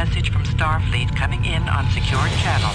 message from Starfleet coming in on secured channel.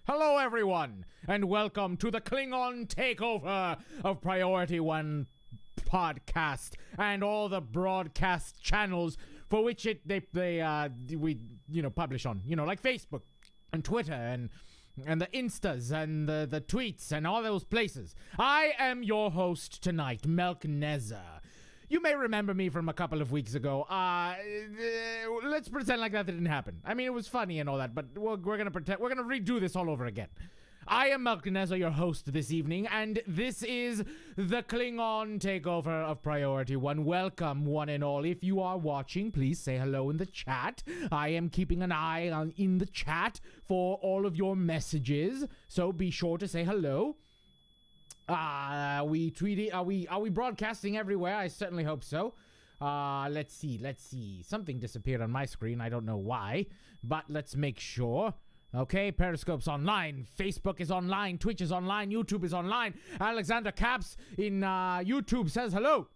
Hello everyone, and welcome to the Klingon takeover of Priority One podcast and all the broadcast channels for which we publish on, like Facebook and Twitter and the Instas and the tweets and all those places. I am your host tonight, Melk'Nezzar. You may remember me from a couple of weeks ago. Let's pretend like that didn't happen. I mean, it was funny and all that, but we're gonna pretend. We're gonna redo this all over again. I am Melk'Nezzar, your host this evening, and this is the Klingon takeover of Priority One. Welcome, one and all. If you are watching, please say hello in the chat. I am keeping an eye on in the chat for all of your messages, so be sure to say hello. We tweeted. Are we broadcasting everywhere? I certainly hope so. Let's see. Something disappeared on my screen. I don't know why, but let's make sure. Okay, Periscope's online, Facebook is online, Twitch is online, YouTube is online. Alexander Caps in YouTube says hello.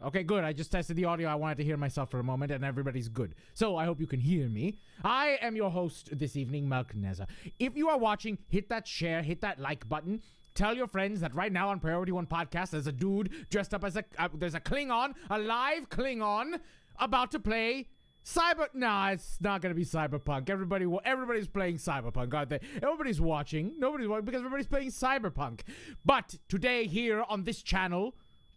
Okay, good. I just tested the audio. I wanted to hear myself for a moment, and everybody's good. So I hope you can hear me. I am your host this evening, Melk'Nezzar. If you are watching, hit that share, hit that like button. Tell your friends that right now on Priority One podcast, there's a dude dressed up as there's a Klingon, a live Klingon, about to play Nah, it's not gonna be Cyberpunk. Everybody's playing Cyberpunk, aren't they? Everybody's watching. Nobody's watching because everybody's playing Cyberpunk. But today here on this channel,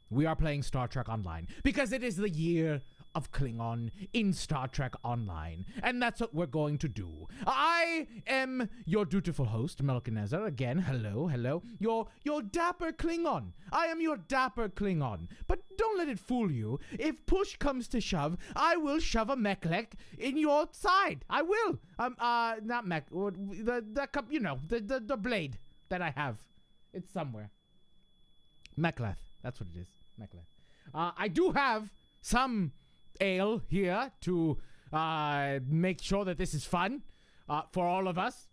we are playing Star Trek Online because it is the year of Klingon in Star Trek Online, and that's what we're going to do. I am your dutiful host, Melk'Nezzar. Again, hello, your dapper Klingon. I am your dapper Klingon, but don't let it fool you. If push comes to shove, I will shove a mechlek in your side. I will. Not mech, the blade that I have. It's somewhere. Mechleth. That's what it is. Mechleth. I do have some ale here to make sure that this is fun for all of us.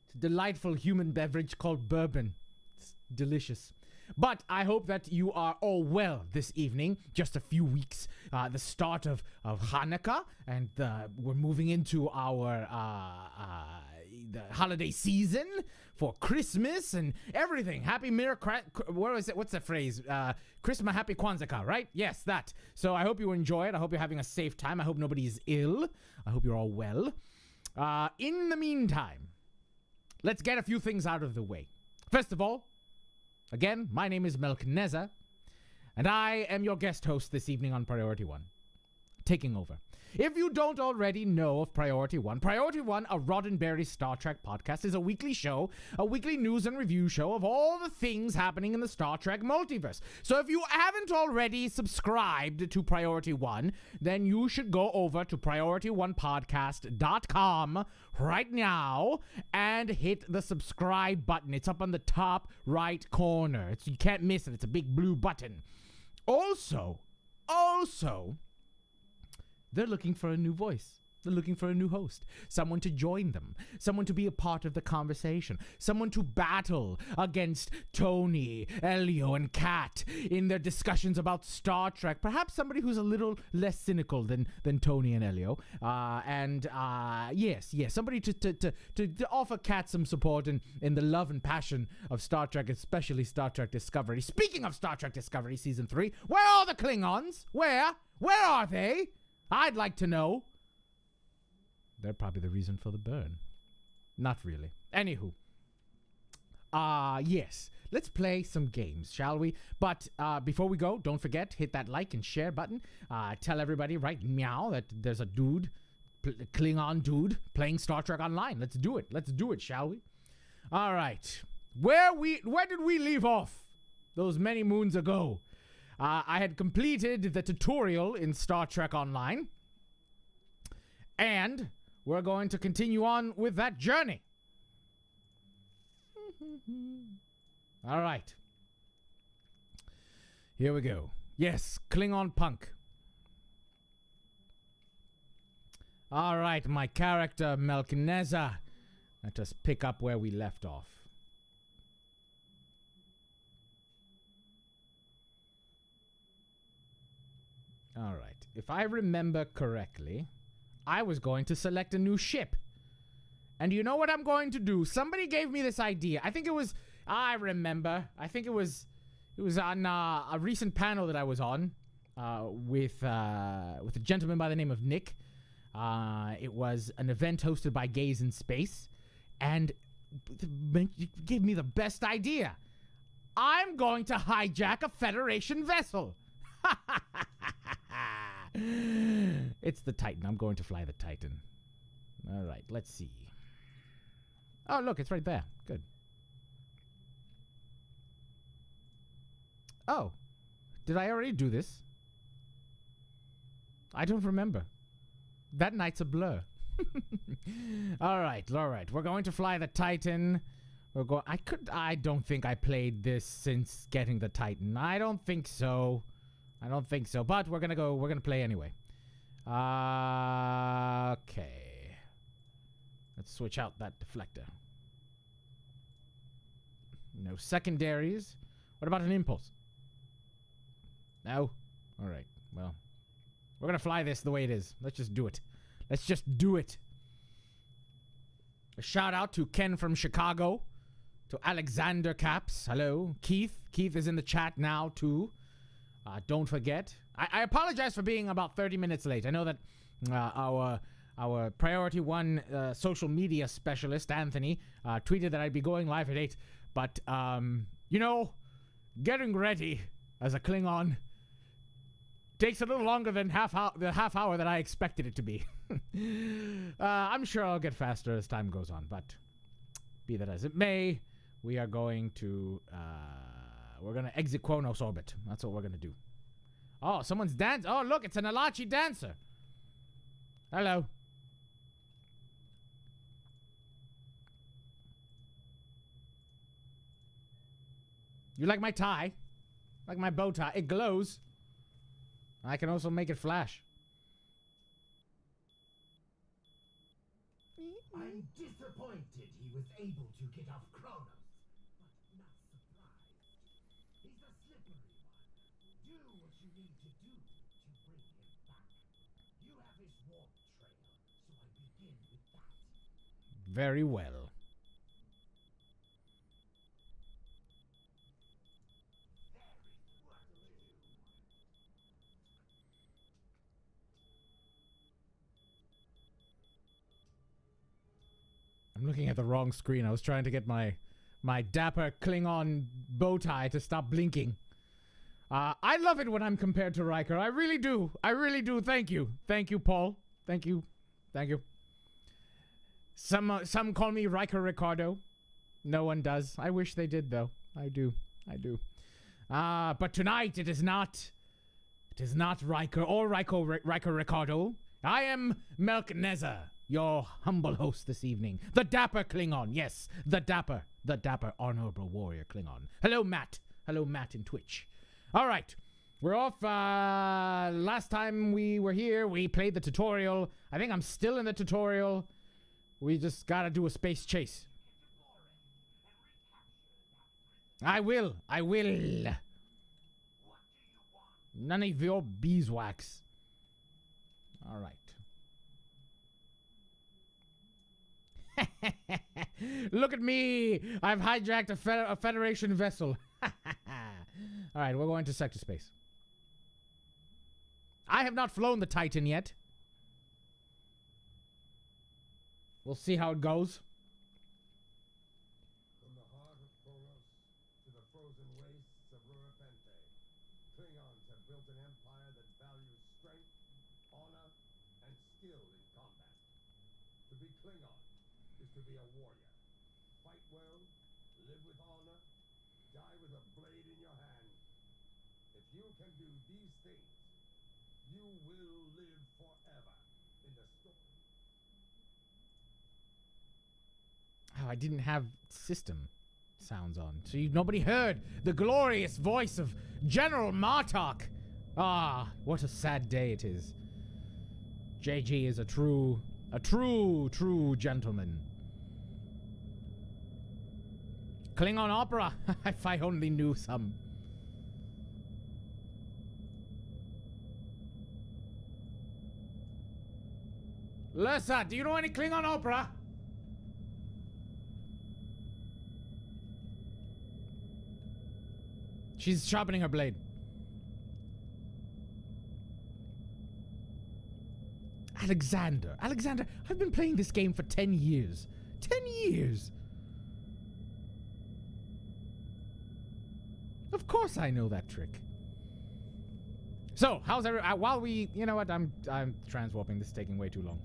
It's a delightful human beverage called bourbon. It's delicious. But I hope that you are all well this evening. Just a few weeks, the start of Hanukkah, and we're moving into our the holiday season, for Christmas and everything. Happy what's the phrase? Christmas, happy Kwanzaa, right? Yes, that. So I hope you enjoy it. I hope you're having a safe time. I hope nobody is ill. I hope you're all well. In the meantime, let's get a few things out of the way. First of all, again, my name is Melk'Nezzar, and I am your guest host this evening on Priority One, taking over. If you don't already know of Priority One, a Roddenberry Star Trek podcast, is a weekly show, a weekly news and review show of all the things happening in the Star Trek multiverse. So if you haven't already subscribed to Priority One, then you should go over to PriorityOnePodcast.com right now and hit the subscribe button. It's up on the top right corner. You can't miss it. It's a big blue button. Also, they're looking for a new voice. They're looking for a new host. Someone to join them. Someone to be a part of the conversation. Someone to battle against Tony, Elio, and Kat in their discussions about Star Trek. Perhaps somebody who's a little less cynical than Tony and Elio. Yes, somebody to offer Kat some support in the love and passion of Star Trek, especially Star Trek Discovery. Speaking of Star Trek Discovery Season 3, where are the Klingons? Where are they? I'd like to know. They're probably the reason for the burn. Not really. Anywho. Yes. Let's play some games, shall we? But before we go, don't forget, hit that like and share button. Tell everybody right meow that there's a dude, Klingon dude, playing Star Trek Online. Let's do it. Let's do it, shall we? All right. Where did we leave off those many moons ago? I had completed the tutorial in Star Trek Online, and we're going to continue on with that journey. All right. Here we go. Yes, Klingon punk. All right, my character, Melk'Nezzar. Let us pick up where we left off. All right. If I remember correctly, I was going to select a new ship. And you know what I'm going to do? Somebody gave me this idea. I think it was on a recent panel that I was on with a gentleman by the name of Nick. It was an event hosted by Gaze in Space, and it gave me the best idea. I'm going to hijack a Federation vessel. It's the Titan. I'm going to fly the Titan. All right, let's see. Oh, look, it's right there. Good. Oh, did I already do this? I don't remember. That night's a blur. All right. We're going to fly the Titan. I don't think I played this since getting the Titan. I don't think so. But we're gonna play anyway. Okay. Let's switch out that deflector. No secondaries. What about an impulse? No? Alright, well. We're gonna fly this the way it is. Let's just do it. A shout out to Ken from Chicago. To Alexander Caps. Hello. Keith. Keith is in the chat now too. Don't forget. I apologize for being about 30 minutes late. I know that our Priority One social media specialist, Anthony, tweeted that I'd be going live at 8. But, getting ready as a Klingon takes a little longer than the half hour that I expected it to be. I'm sure I'll get faster as time goes on. But be that as it may, we are going to... we're going to exit Kronos orbit. That's what we're going to do. Oh, someone's dancing. Oh, look, it's an Alachi dancer. Hello. You like my tie? Like my bow tie? It glows. I can also make it flash. I'm disappointed he was able to get off Kronos, but not surprised. He's a slippery one. Do what you need to do to bring him back. You have his warp trail, so I begin with that. Very well. I'm looking at the wrong screen. I was trying to get my dapper Klingon bow tie to stop blinking. I love it when I'm compared to Riker. I really do. I really do. Thank you. Thank you, Paul. Thank you. Thank you. Some call me Riker Ricardo. No one does. I wish they did, though. I do. I do. But tonight it is not. It is not Riker or Riker Ricardo. I am Melk'Nezzar, your humble host this evening. The dapper Klingon. Yes, the dapper honorable warrior Klingon. Hello, Matt. Hello, Matt in Twitch. All right. We're off. Last time we were here, we played the tutorial. I think I'm still in the tutorial. We just gotta do a space chase. I will. None of your beeswax. All right. Look at me. I've hijacked a Federation vessel. All right, we're going to sector space. I have not flown the Titan yet. We'll see how it goes. From the heart of Kronos to the frozen wastes of Rurapente, Klingons have built an empire that values strength, honor, and skill in combat. To be Klingon is to be a warrior. Fight well, live with honor, die with a blade in your hand. If you can do these things, you will live forever in the story. Oh, I didn't have system sounds on, so nobody heard the glorious voice of General Martok. Ah, what a sad day it is. JG is a true gentleman. Klingon opera. If I only knew some. Lessa, do you know any Klingon opera? She's sharpening her blade. Alexander, I've been playing this game for 10 years. 10 years! Of course I know that trick. So, how's while we, you know what, I'm transwarping. This is taking way too long.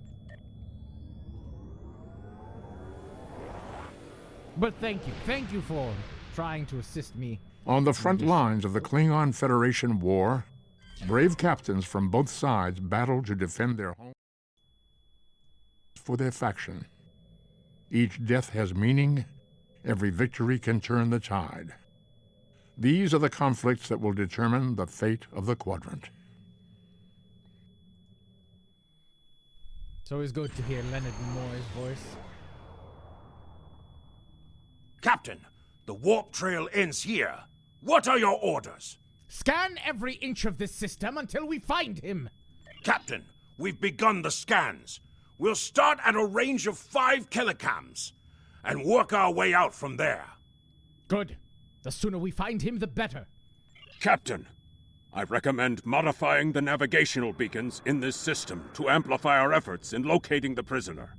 But thank you for trying to assist me. On the front lines of the Klingon Federation war, brave captains from both sides battle to defend their home for their faction. Each death has meaning. Every victory can turn the tide. These are the conflicts that will determine the fate of the quadrant. It's always good to hear Leonard Moore's voice. Captain, the warp trail ends here. What are your orders? Scan every inch of this system until we find him. Captain, we've begun the scans. We'll start at a range of 5 kilocams and work our way out from there. Good. The sooner we find him, the better. Captain, I recommend modifying the navigational beacons in this system to amplify our efforts in locating the prisoner.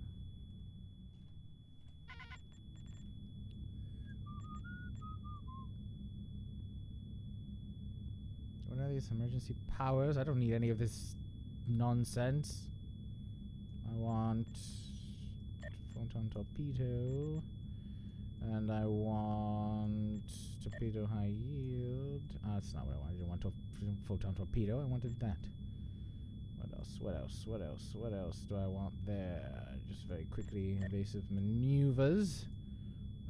What are these emergency powers? I don't need any of this nonsense. I want photon torpedo, and I want torpedo high yield. That's not what I wanted. I didn't want photon torpedo. I wanted that. What else? What else? What else? What else do I want there? Just very quickly, evasive maneuvers.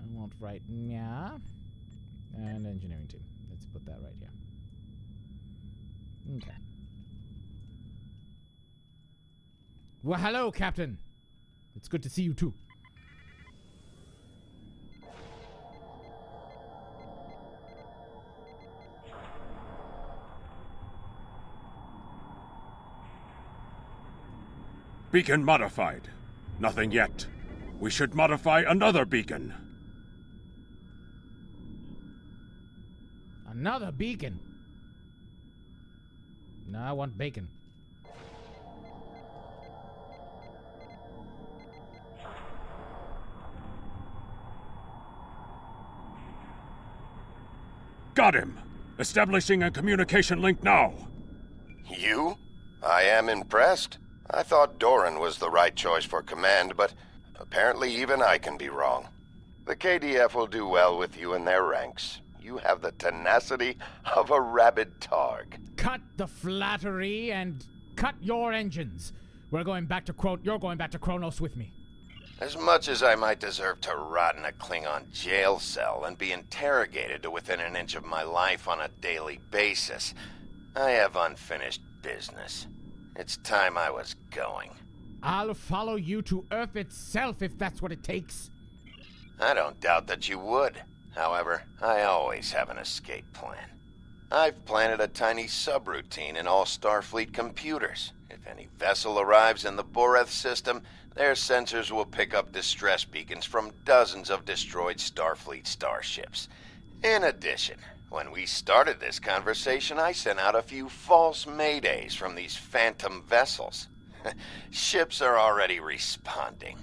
I want right now, and engineering team. Let's put that right here. Okay. Well, hello, Captain. It's good to see you, too. Beacon modified. Nothing yet. We should modify another beacon. Another beacon? No, I want bacon. Got him! Establishing a communication link now. You? I am impressed. I thought Doran was the right choice for command, but apparently even I can be wrong. The KDF will do well with you in their ranks. You have the tenacity of a rabid targ. Cut the flattery and cut your engines. You're going back to Kronos with me. As much as I might deserve to rot in a Klingon jail cell and be interrogated to within an inch of my life on a daily basis, I have unfinished business. It's time I was going. I'll follow you to Earth itself if that's what it takes. I don't doubt that you would. However, I always have an escape plan. I've planted a tiny subroutine in all Starfleet computers. If any vessel arrives in the Boreth system, their sensors will pick up distress beacons from dozens of destroyed Starfleet starships. In addition, when we started this conversation, I sent out a few false maydays from these phantom vessels. Ships are already responding.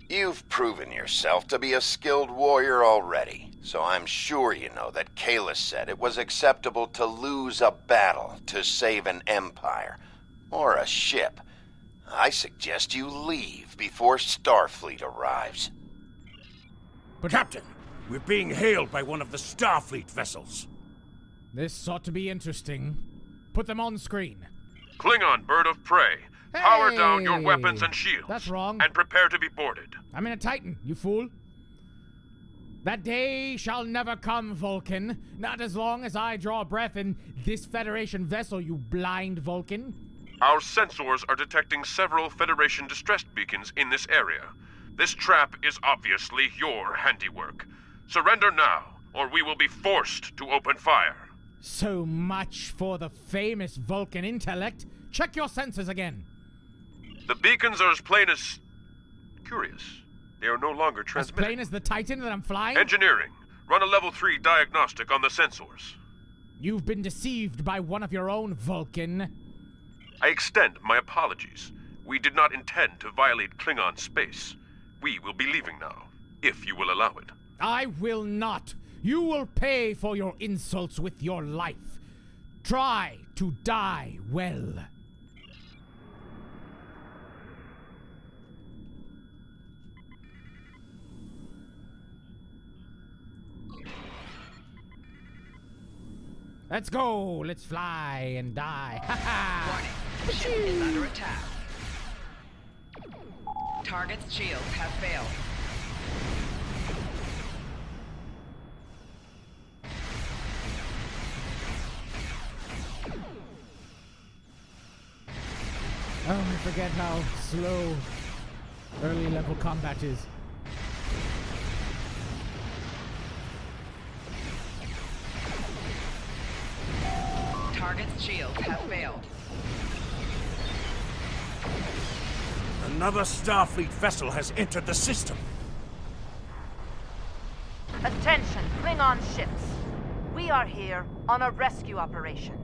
You've proven yourself to be a skilled warrior already, so I'm sure you know that Kalis said it was acceptable to lose a battle to save an empire, or a ship. I suggest you leave before Starfleet arrives. But Captain, we're being hailed by one of the Starfleet vessels. this ought to be interesting. Put them on screen. Klingon bird of prey. Power down your weapons and shields. That's wrong. And prepare to be boarded. I'm in a Titan, you fool. That day shall never come, Vulcan. Not as long as I draw breath in this Federation vessel, you blind Vulcan. Our sensors are detecting several Federation distress beacons in this area. This trap is obviously your handiwork. Surrender now, or we will be forced to open fire. So much for the famous Vulcan intellect. Check your sensors again. The beacons are as plain as... curious. They are no longer As transmitting. plain as the Titan that I'm flying? Engineering. Run a level 3 diagnostic on the sensors. You've been deceived by one of your own, Vulcan. I extend my apologies. We did not intend to violate Klingon space. We will be leaving now, if you will allow it. I will not. You will pay for your insults with your life. Try to die well. Let's go. Let's fly and die. Ha ha! Warning. Ship is under attack. Target's shields have failed. Oh, I forget how slow early level combat is. Target's shields have failed. Another Starfleet vessel has entered the system. Attention, Klingon ships. We are here on a rescue operation.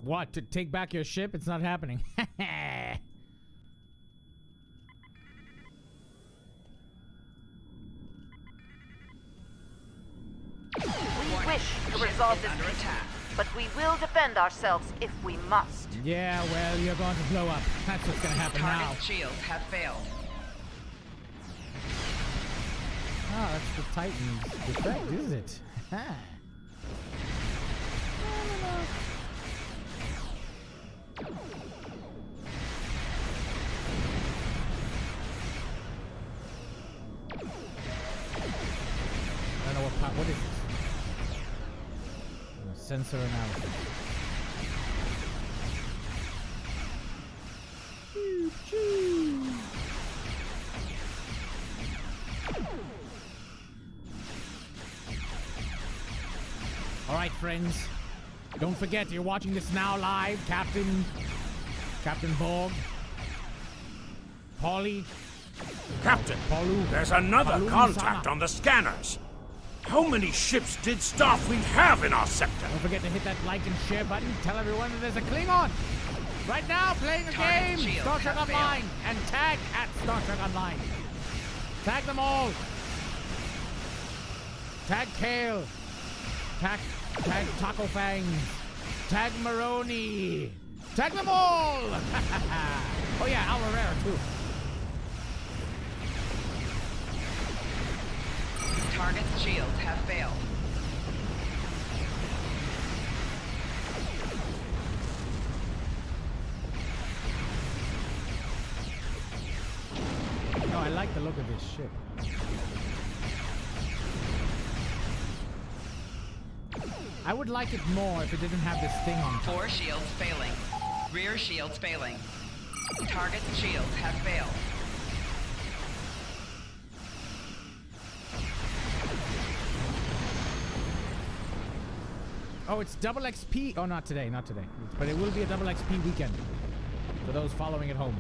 What, to take back your ship? It's not happening. We wish to resolve this under issue, attack. but we will defend ourselves if we must. Yeah, well, you're going to blow up. That's what's going to happen now. Target's shields have failed. Oh, that's the Titan's effect, is it? Ha. I don't know what is this? Sensor analysis. All right, friends. Don't forget, you're watching this now live, Captain Borg. Polly. Captain, Palu. there's another Palu contact Sama. on the scanners. How many ships did Starfleet have in our sector? Don't forget to hit that like and share button. Tell everyone that there's a Klingon. Right now, playing a Target game. shield Star Trek has Online. And tag at Star Trek Online. Tag them all. Tag Kale. Tag Taco Fang. Tag Maroni. Tag them all. Oh yeah, Al Herrera too. Target's shields have failed. No, I like the look of this ship. I would like it more if it didn't have this thing on top. 4 shields failing. Rear shields failing. Target's shields have failed. Oh, it's double XP. Oh, not today, not today. But it will be a double XP weekend for those following at home.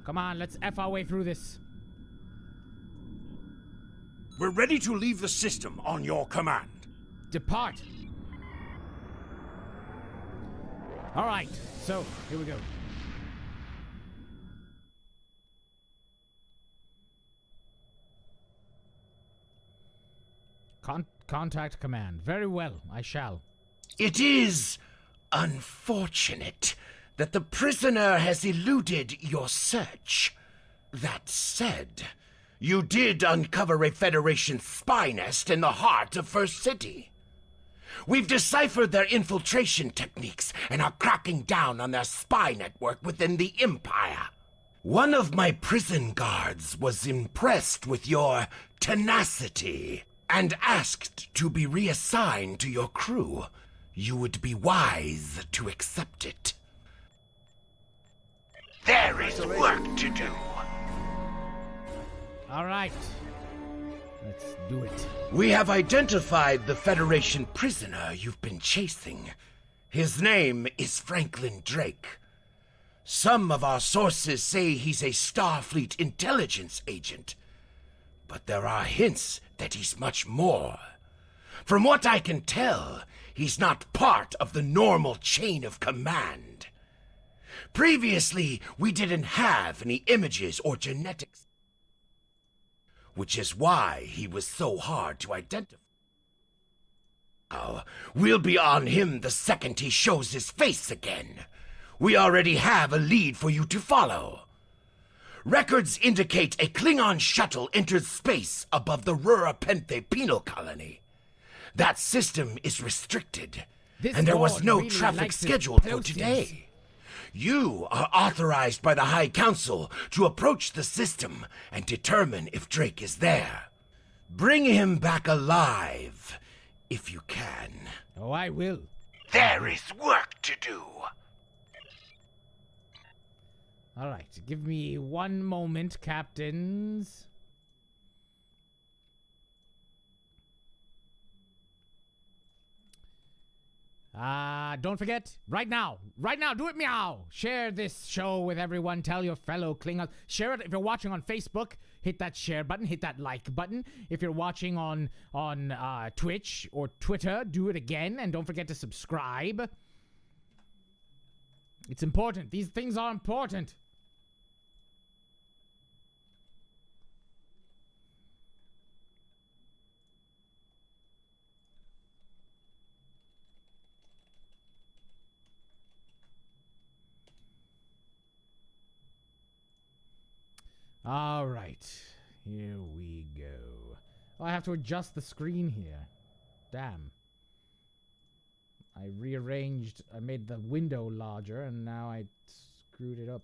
Come on, let's F our way through this. We're ready to leave the system on your command. Depart. All right, so here we go. Contact command. Very well, I shall. It is unfortunate that the prisoner has eluded your search. That said, you did uncover a Federation spy nest in the heart of First City. We've deciphered their infiltration techniques and are cracking down on their spy network within the Empire. One of my prison guards was impressed with your tenacity and asked to be reassigned to your crew. You would be wise to accept it. There is work to do. All right. Let's do it. We have identified the Federation prisoner you've been chasing. His name is Franklin Drake. Some of our sources say he's a Starfleet intelligence agent, but there are hints that he's much more. From what I can tell, he's not part of the normal chain of command. Previously, we didn't have any images or genetics, which is why he was so hard to identify. Now, we'll be on him the second he shows his face again. We already have a lead for you to follow. Records indicate a Klingon shuttle entered space above the Rurapente penal colony. That system is restricted, and there was no really traffic likes his scheduled for plosives. today. You are authorized by the High Council to approach the system and determine if Drake is there. Bring him back alive, if you can. Oh, I will. There is work to do. All right, give me one moment, captains. Don't forget, right now, do it meow. Share this show with everyone. Tell your fellow Klingons. Share it if you're watching on Facebook. Hit that share button. Hit that like button. If you're watching on Twitch or Twitter, do it again. And don't forget to subscribe. It's important. These things are important. All right, here we go. Oh, I have to adjust the screen here. Damn. I rearranged, I made the window larger, and now I screwed it up.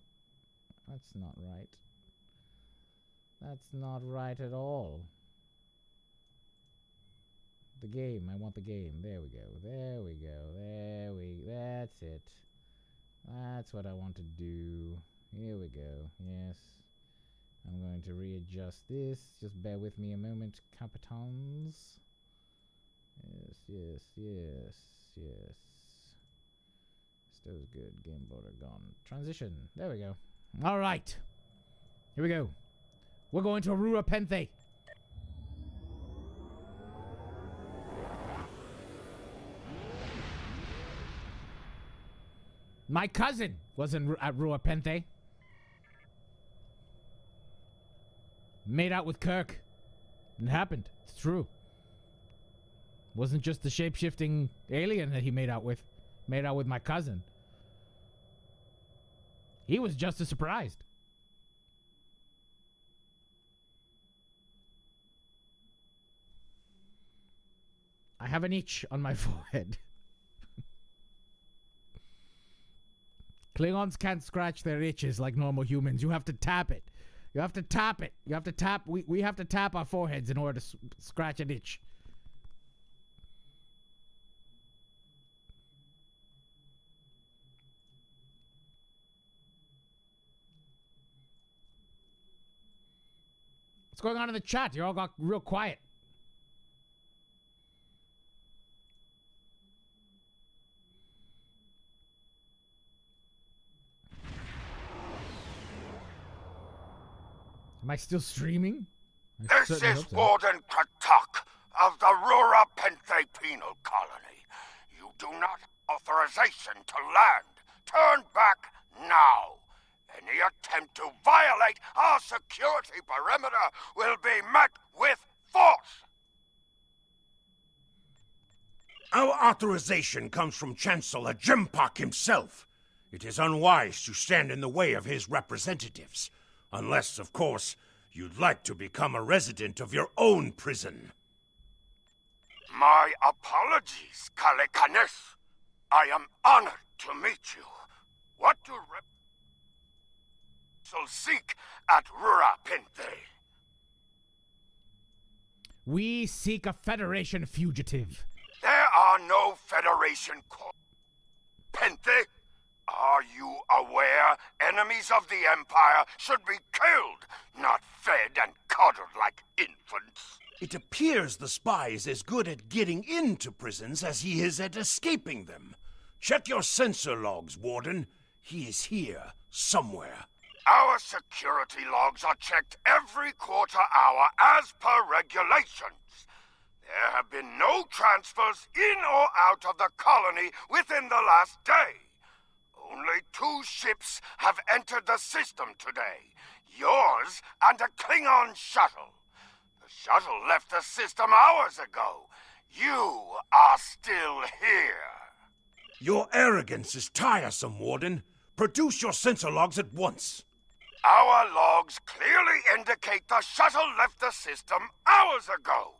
That's not right. That's not right at all. The game, I want the game. There we go, there we go, that's it. That's what I want to do. Here we go, yes. I'm going to readjust this. Just bear with me a moment, Capitans. Yes. Still good. Game border gone. Transition. There we go. All right. Here we go. We're going to Aurora Penthe. My cousin was at Rua Penthe. Made out with Kirk. It happened. It's true. Wasn't just the shape-shifting alien that he made out with. Made out with my cousin. He was just as surprised. I have an itch on my forehead. Klingons can't scratch their itches like normal humans. You have to tap it. You have to tap it. You have to tap. We have to tap our foreheads in order to scratch an itch. What's going on in the chat? You all got real quiet. Am I still streaming? This is Warden Kratok of the Rura Penthe Penal Colony. You do not have authorization to land. Turn back now. Any attempt to violate our security perimeter will be met with force. Our authorization comes from Chancellor Jimpak himself. It is unwise to stand in the way of his representatives. Unless, of course, you'd like to become a resident of your own prison. My apologies, Kalikanis. I am honored to meet you. What do seek at Rura Penthe? We seek a Federation fugitive. There are no Federation Penthe? Are you aware enemies of the Empire should be killed, not fed and coddled like infants? It appears the spy is as good at getting into prisons as he is at escaping them. Check your sensor logs, Warden. He is here, somewhere. Our security logs are checked every quarter hour as per regulations. There have been no transfers in or out of the colony within the last day. Only 2 ships have entered the system today. Yours and a Klingon shuttle. The shuttle left the system hours ago. You are still here. Your arrogance is tiresome, Warden. Produce your sensor logs at once. Our logs clearly indicate the shuttle left the system hours ago.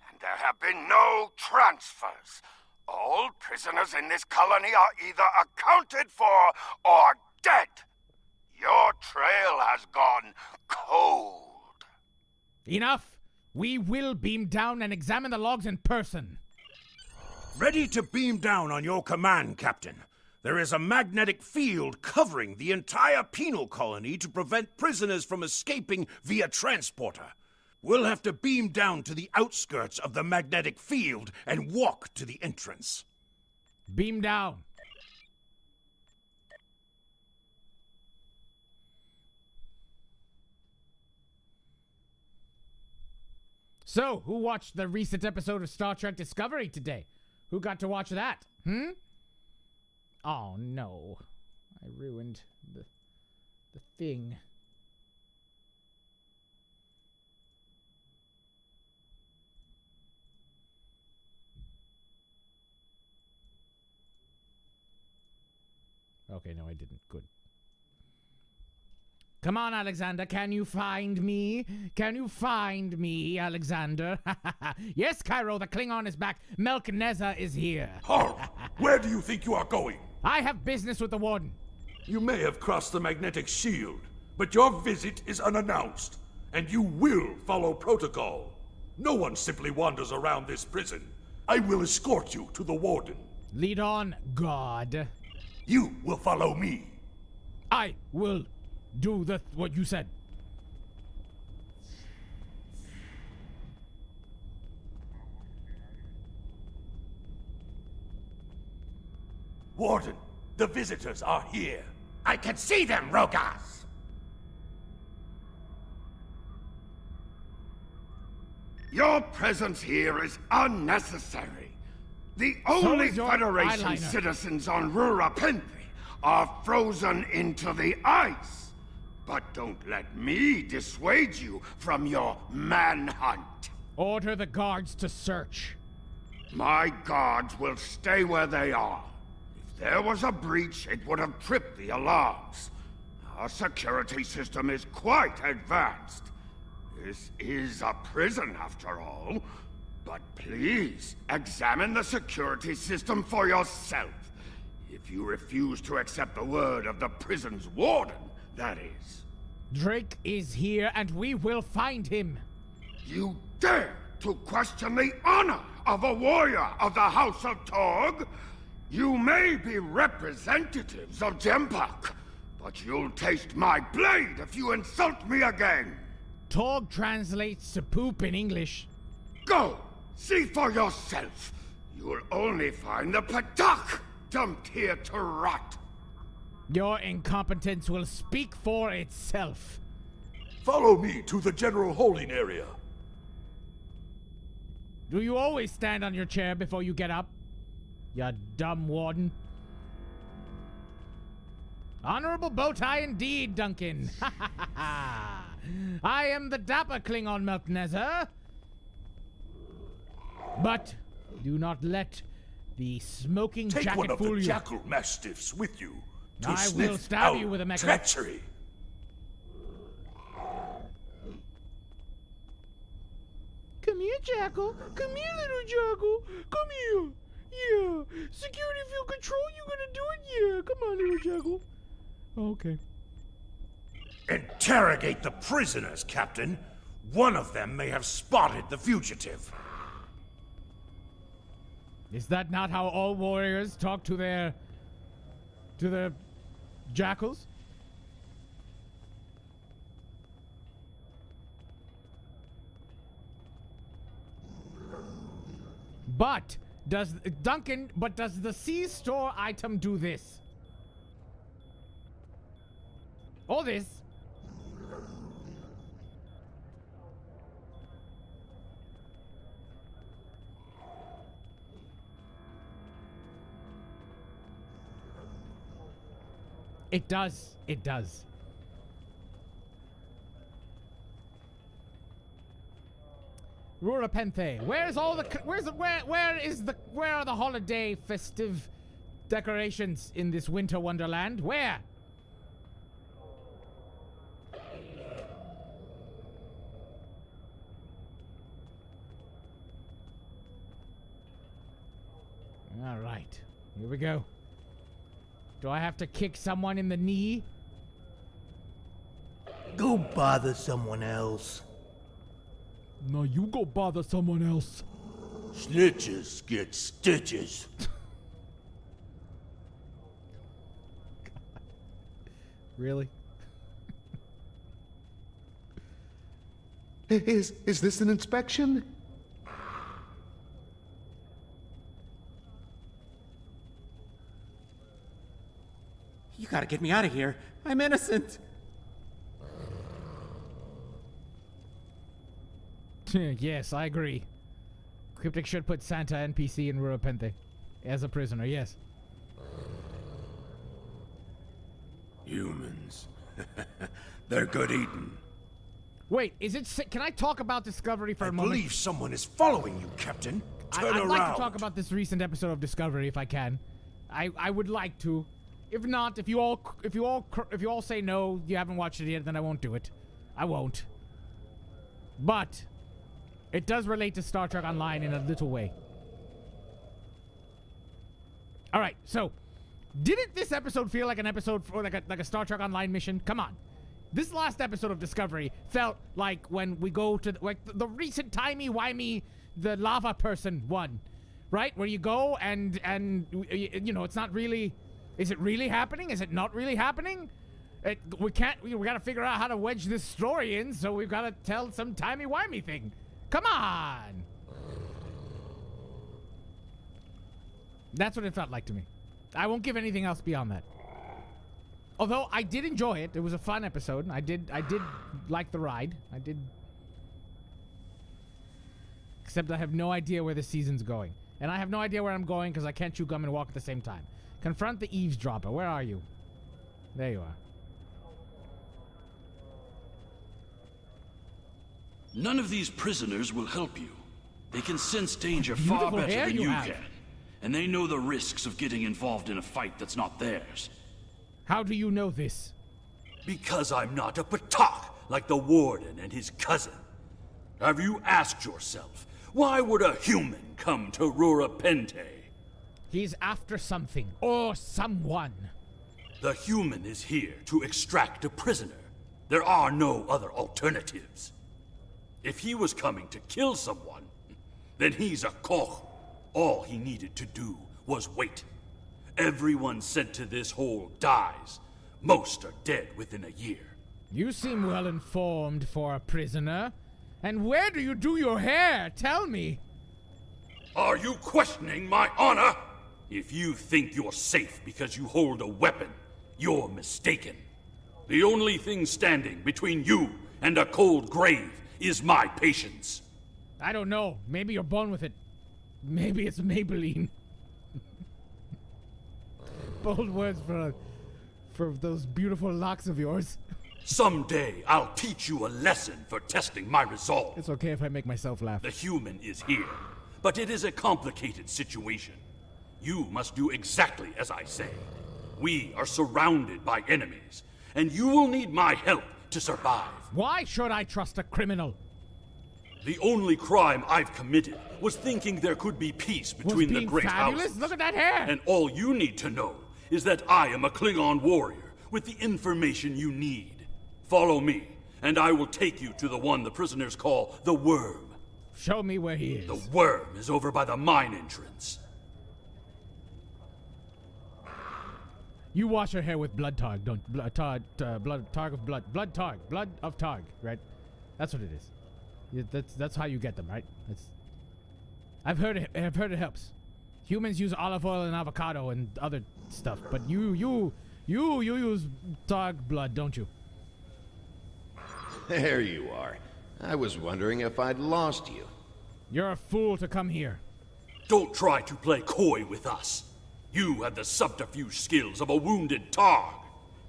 And there have been no transfers. All prisoners in this colony are either accounted for or dead. Your trail has gone cold. Enough! We will beam down and examine the logs in person. Ready to beam down on your command, Captain. There is a magnetic field covering the entire penal colony to prevent prisoners from escaping via transporter. We'll have to beam down to the outskirts of the magnetic field and walk to the entrance. Beam down. So, who watched the recent episode of Star Trek Discovery today? Who got to watch that? Oh no. I ruined the thing. Okay, no, I didn't. Good. Come on, Alexander. Can you find me? Can you find me, Alexander? Yes, Cairo, the Klingon is back. Melk'Nezzar is here. Halt! Where do you think you are going? I have business with the Warden. You may have crossed the magnetic shield, but your visit is unannounced, and you will follow protocol. No one simply wanders around this prison. I will escort you to the Warden. Lead on, God. You will follow me. I will do what you said. Warden, The visitors are here. I can see them, Rogas! Your presence here is unnecessary. The only is your Federation eyeliner. citizens on Rurapente are frozen into the ice. But don't let me dissuade you from your manhunt. Order the guards to search. My guards will stay where they are. If there was a breach, it would have tripped the alarms. Our security system is quite advanced. This is a prison, after all. But please, examine the security system for yourself. If you refuse to accept the word of the prison's warden, that is. Drake is here and we will find him. You dare to question the honor of a warrior of the House of Torg? You may be representatives of Jempak, but you'll taste my blade if you insult me again. Torg translates to poop in English. Go! See for yourself! You'll only find the Patak dumped here to rot. Your incompetence will speak for itself. Follow me to the general holding area. Do you always stand on your chair before you get up? You dumb warden. Honorable bowtie indeed, Duncan. I am the dapper Klingon Melk'Nezzar. But do not let the smoking Take jacket one of fool the you. jackal mastiffs with you to I will sniff stab out you with a mechanist. treachery. Come here, Jackal. Come here, little Jackal. Come here. Yeah. Security field control, you gonna do it? Yeah. Come on, little Jackal. Okay. Interrogate the prisoners, Captain. One of them may have spotted the fugitive. Is that not how all warriors talk to their jackals? But does Duncan, but does the C-store item do this? Or this? It does. It does. Rurapente. Where's all the where are the holiday festive decorations in this winter wonderland? Where? All right. Here we go. Do I have to kick someone in the knee? Go bother someone else. No, you go bother someone else. Snitches get stitches. Really? Is this an inspection? You gotta get me out of here. I'm innocent. Yes, I agree. Cryptic should put Santa NPC in Rurapente as a prisoner, yes. Humans. They're good eating. Wait, is it can I talk about Discovery for a moment? I believe someone is following you, Captain. Turn I'd around. like to talk about this recent episode of Discovery if I can. I would like to. If not, if you all say no, you haven't watched it yet, then I won't do it. I won't. But it does relate to Star Trek Online in a little way. All right, so didn't this episode feel like an episode for like a Star Trek Online mission? Come on. This last episode of Discovery felt like when we go to the recent timey-wimey, the lava person one, right? Where you go and you know, it's not really. Is it really happening? Is it not really happening? We gotta figure out how to wedge this story in, so we've gotta tell some timey-wimey thing. Come on! That's what it felt like to me. I won't give anything else beyond that. Although I did enjoy it. It was a fun episode. I did like the ride. I did. Except I have no idea where the season's going. And I have no idea where I'm going because I can't chew gum and walk at the same time. Confront the eavesdropper. Where are you? There you are. None of these prisoners will help you. They can sense danger far better than you can. And they know the risks of getting involved in a fight that's not theirs. How do you know this? Because I'm not a Patak like the Warden and his cousin. Have you asked yourself, why would a human come to Rurapente? He's after something, or someone. The human is here to extract a prisoner. There are no other alternatives. If he was coming to kill someone, then he's a Koch. All he needed to do was wait. Everyone sent to this hole dies. Most are dead within a year. You seem well informed for a prisoner. And where do you do your hair? Tell me. Are you questioning my honor? If you think you're safe because you hold a weapon, you're mistaken. The only thing standing between you and a cold grave is my patience. I don't know. Maybe you're born with it. Maybe it's Maybelline. Bold words for those beautiful locks of yours. Someday I'll teach you a lesson for testing my resolve. It's okay if I make myself laugh. The human is here, but it is a complicated situation. You must do exactly as I say. We are surrounded by enemies, and you will need my help to survive. Why should I trust a criminal? The only crime I've committed was thinking there could be peace between the great houses. Look at that hair! And all you need to know is that I am a Klingon warrior with the information you need. Follow me, and I will take you to the one the prisoners call the Worm. Show me where he is. The Worm is over by the mine entrance. You wash your hair with blood targ, don't blood targ of blood of targ, right? That's what it is. That's how you get them, right? I've heard it helps. Humans use olive oil and avocado and other stuff, but you use targ blood, don't you? There you are. I was wondering if I'd lost you. You're a fool to come here. Don't try to play coy with us. You have the subterfuge skills of a wounded Targ.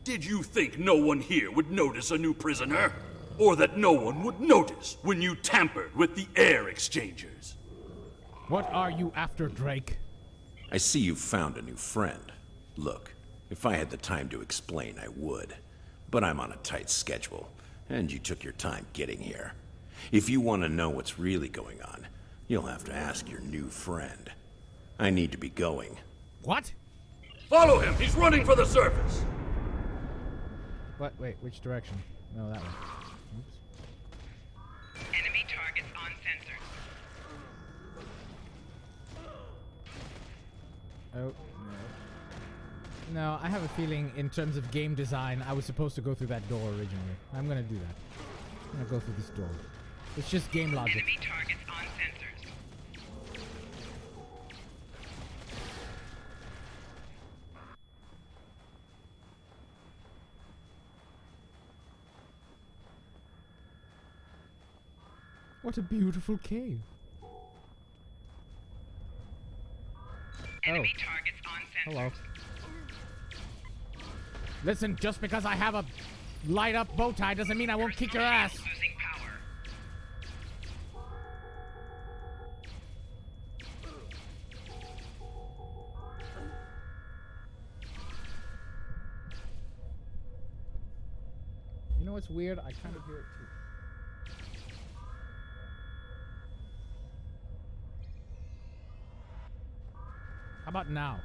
Did you think no one here would notice a new prisoner? Or that no one would notice when you tampered with the air exchangers? What are you after, Drake? I see you've found a new friend. Look, if I had the time to explain, I would. But I'm on a tight schedule, and you took your time getting here. If you want to know what's really going on, you'll have to ask your new friend. I need to be going. What? Follow him! He's running for the surface! What? Wait, which direction? No, that one. Oops. Enemy targets on sensors. Oh, no. No, I have a feeling in terms of game design, I was supposed to go through that door originally. I'm gonna do that. I'm gonna go through this door. It's just game logic. Enemy targets on sensors. What a beautiful cave. Enemy targets on sensors. Hello. Listen, just because I have a light-up bow tie doesn't mean I won't kick your ass. Losing power. You know what's weird? I kind of hear it too. How about now?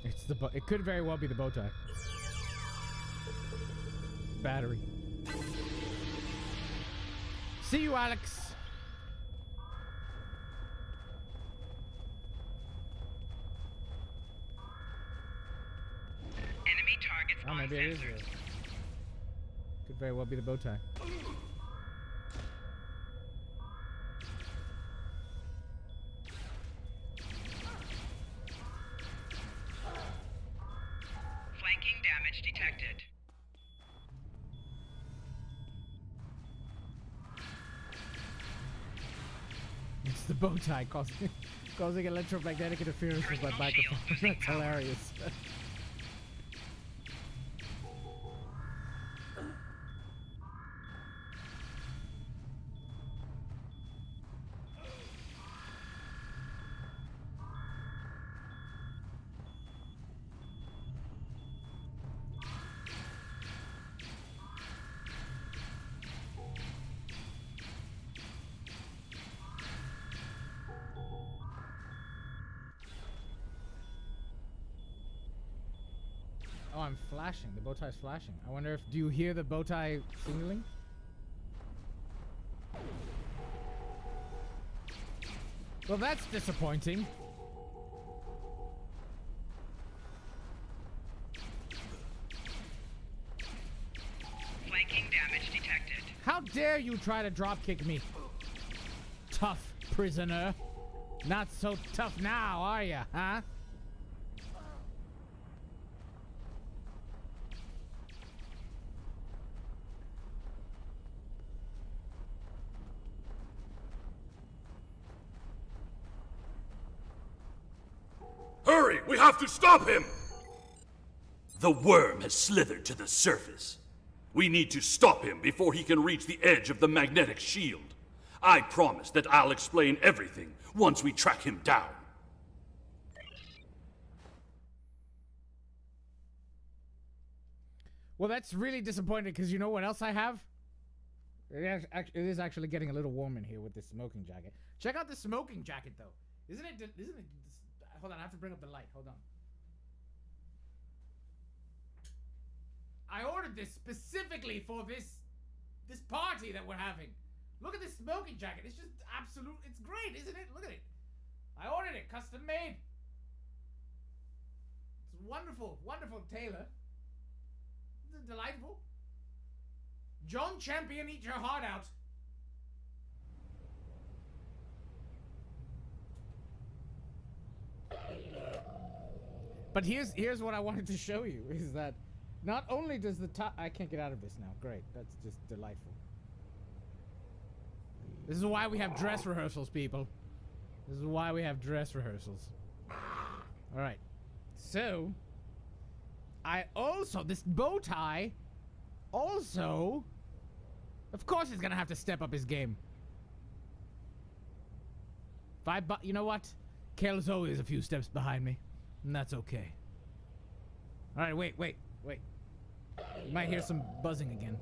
It's the it could very well be the bow tie. Battery. See you, Alex. Enemy targets Oh, on maybe it is sensors. it. very well be the bow tie. Flanking damage detected. It's the bow tie causing electromagnetic interference with my microphone. That's hilarious. Oh, I'm flashing. The bow tie's flashing. I wonder if... Do you hear the bow tie signaling? Well, that's disappointing. Flanking damage detected. How dare you try to dropkick me? Tough prisoner. Not so tough now, are ya, huh? Hurry! We have to stop him! The worm has slithered to the surface. We need to stop him before he can reach the edge of the magnetic shield. I promise that I'll explain everything once we track him down. Well, that's really disappointing because you know what else I have? It is actually getting a little warm in here with this smoking jacket. Check out the smoking jacket, though. Isn't it? Hold on, I have to bring up the light. Hold on. I ordered this specifically for this party that we're having. Look at this smoking jacket. It's just absolute. It's great, isn't it? Look at it. I ordered it, custom made. It's wonderful, wonderful tailor. Isn't it delightful? John Champion, eat your heart out. But here's what I wanted to show you is that not only does the top... I can't get out of this now. Great. That's just delightful. This is why we have dress rehearsals, people. This is why we have dress rehearsals. Alright. So, I also... This bow tie also... Of course he's gonna have to step up his game. You know what? Kelzo is a few steps behind me. And that's okay. Alright, wait. You might hear some buzzing again.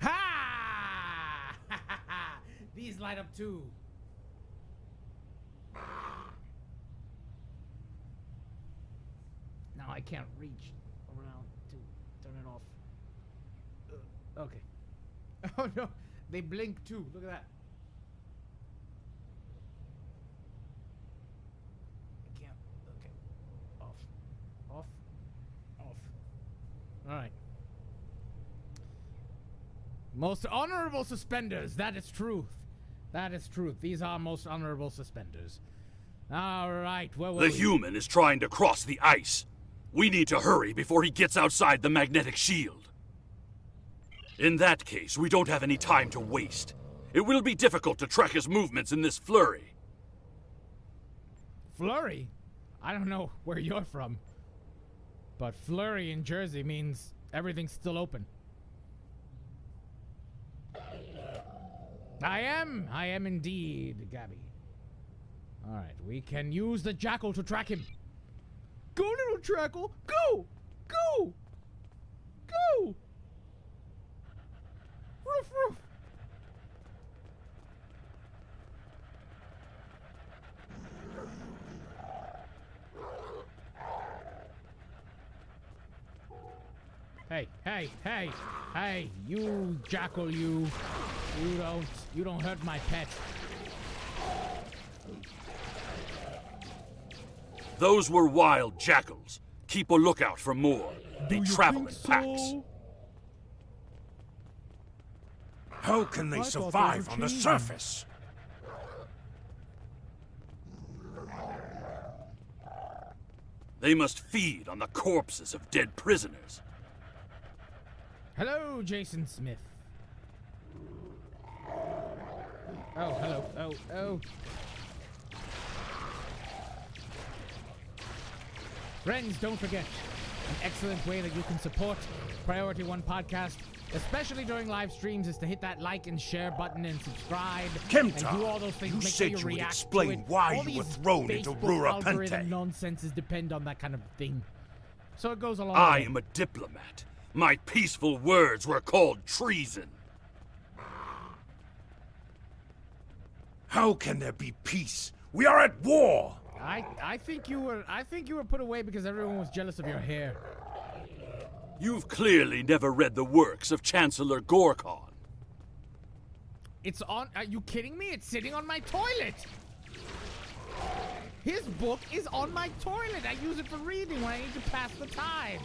Ha! These light up too. Now I can't reach around to turn it off. Okay. Oh no, they blink too. Look at that. Off. Alright. Most honorable suspenders. That is truth. That is truth. These are most honorable suspenders. Alright, The human is trying to cross the ice. We need to hurry before he gets outside the magnetic shield. In that case, we don't have any time to waste. It will be difficult to track his movements in this flurry. Flurry? I don't know where you're from. But flurry in Jersey means everything's still open. I am indeed, Gabby. Alright, we can use the jackal to track him. Go, little jackal! Go! Go! Go! Roof, roof! Hey, you jackal, you don't hurt my pet. Those were wild jackals. Keep a lookout for more. They travel in packs. How can they survive on the surface? They must feed on the corpses of dead prisoners. Hello, Jason Smith. Oh, hello. Oh. Friends, don't forget, an excellent way that you can support Priority One Podcast, especially during live streams, is to hit that like and share button and subscribe. Kemtar, and do all those things. you Make said sure you would react explain to it. why All you were these thrown into Facebook Rura algorithm Pente. nonsenses depend on that kind of thing. So it goes along. I am a diplomat. My peaceful words were called treason. How can there be peace? We are at war! I think you were put away because everyone was jealous of your hair. You've clearly never read the works of Chancellor Gorkon. It's on. Are you kidding me? It's sitting on my toilet. His book is on my toilet. I use it for reading when I need to pass the time.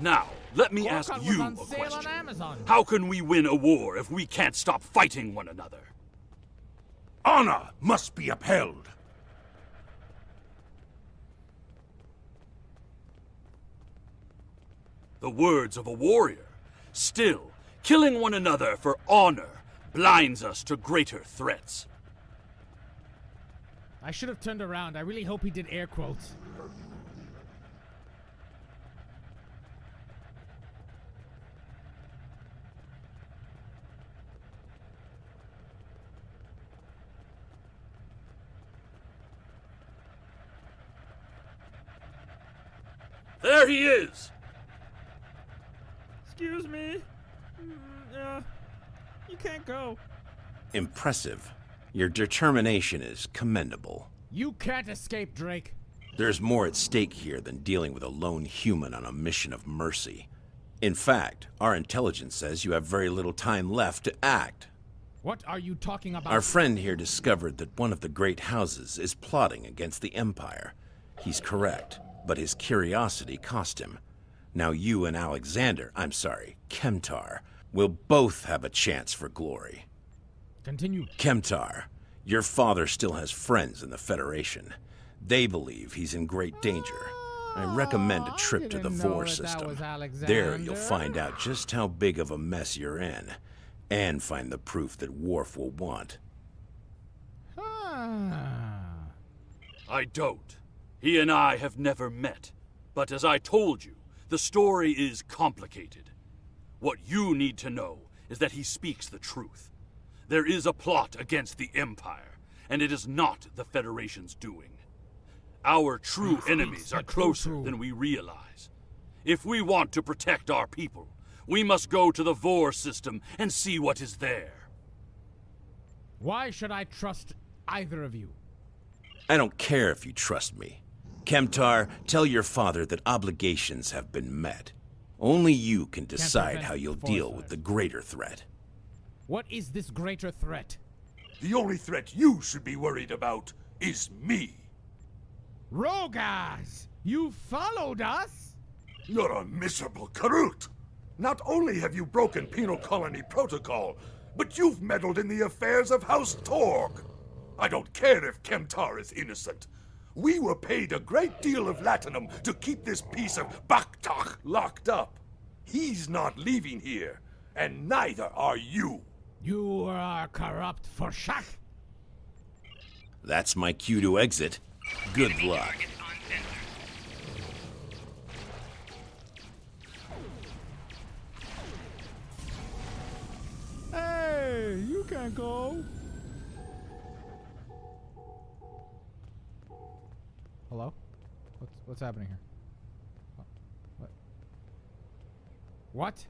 Now, let me Gorkon ask was you on a sale question. on Amazon. How can we win a war if we can't stop fighting one another? Honor must be upheld. The words of a warrior. Still, killing one another for honor blinds us to greater threats. I should have turned around. I really hope he did air quotes. There he is! Excuse me. You can't go. Impressive. Your determination is commendable. You can't escape, Drake. There's more at stake here than dealing with a lone human on a mission of mercy. In fact, our intelligence says you have very little time left to act. What are you talking about? Our friend here discovered that one of the great houses is plotting against the Empire. He's correct, but his curiosity cost him. Now you and Kemtar, will both have a chance for glory. Continue. Kemtar, your father still has friends in the Federation. They believe he's in great danger. I recommend a trip to the Vor system. There you'll find out just how big of a mess you're in, and find the proof that Worf will want. I don't. He and I have never met. But as I told you, the story is complicated. What you need to know is that he speaks the truth. There is a plot against the Empire, and it is not the Federation's doing. Our true enemies are closer than we realize. If we want to protect our people, we must go to the Vor system and see what is there. Why should I trust either of you? I don't care if you trust me. Kemtar, tell your father that obligations have been met. Only you can decide how you'll deal with the greater threat. What is this greater threat? The only threat you should be worried about is me. Rogaz! You followed us? You're a miserable Karut. Not only have you broken penal colony protocol, but you've meddled in the affairs of House Torg. I don't care if Kemtar is innocent. We were paid a great deal of latinum to keep this piece of Baktak locked up. He's not leaving here, and neither are you. You are corrupt for Shaq. That's my cue to exit. Good luck. Hey, you can't go. Hello? What's happening here? What?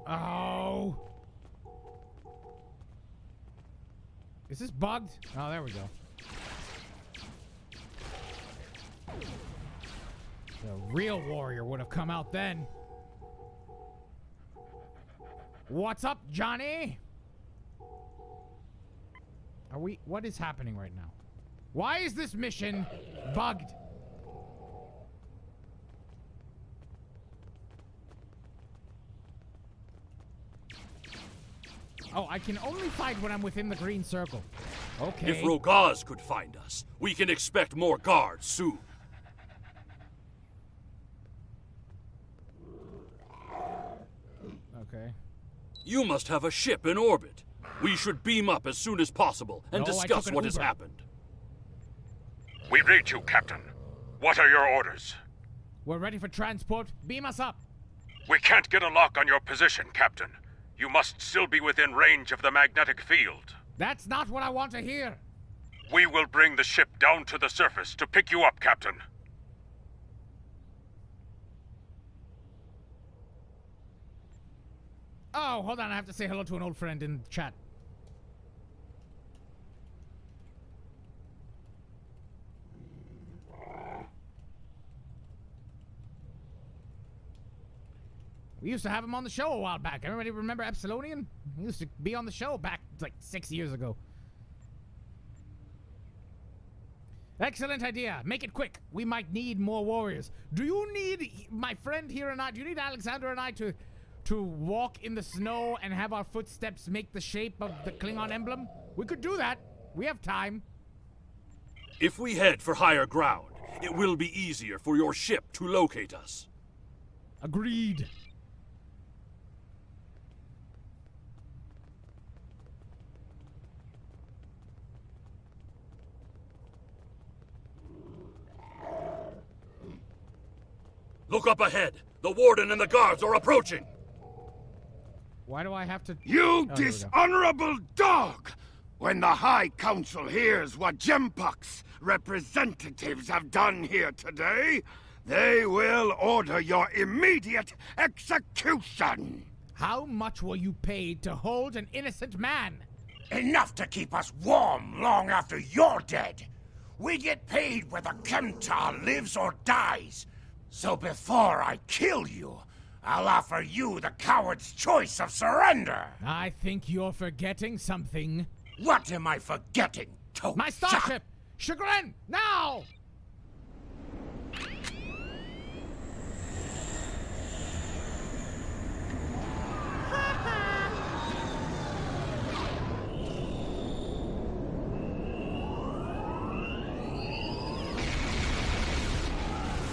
Oh! Is this bugged? Oh, there we go. The real warrior would have come out then. What's up, Johnny? What is happening right now? Why is this mission bugged? Oh, I can only fight when I'm within the green circle. Okay. If Rogaz could find us, we can expect more guards soon. Okay. You must have a ship in orbit. We should beam up as soon as possible and No, I discuss took an what has Uber. happened. We read you, Captain. What are your orders? We're ready for transport. Beam us up. We can't get a lock on your position, Captain. You must still be within range of the magnetic field. That's not what I want to hear. We will bring the ship down to the surface to pick you up, Captain. Oh, hold on. I have to say hello to an old friend in chat. We used to have him on the show a while back. Everybody remember Epsilonian? He used to be on the show back like 6 years ago. Excellent idea. Make it quick. We might need more warriors. Do you need my friend here and I? Do you need Alexander and I to walk in the snow and have our footsteps make the shape of the Klingon emblem? We could do that. We have time. If we head for higher ground, it will be easier for your ship to locate us. Agreed. Look up ahead. The warden and the guards are approaching. Why do I have to... You Oh, here we go. dishonorable dog! When the High Council hears what Gempok's representatives have done here today, they will order your immediate execution! How much were you paid to hold an innocent man? Enough to keep us warm long after you're dead. We get paid whether Kemtar lives or dies. So before I kill you, I'll offer you the coward's choice of surrender. I think you're forgetting something. What am I forgetting, Toad? My starship! Chagrin! Now!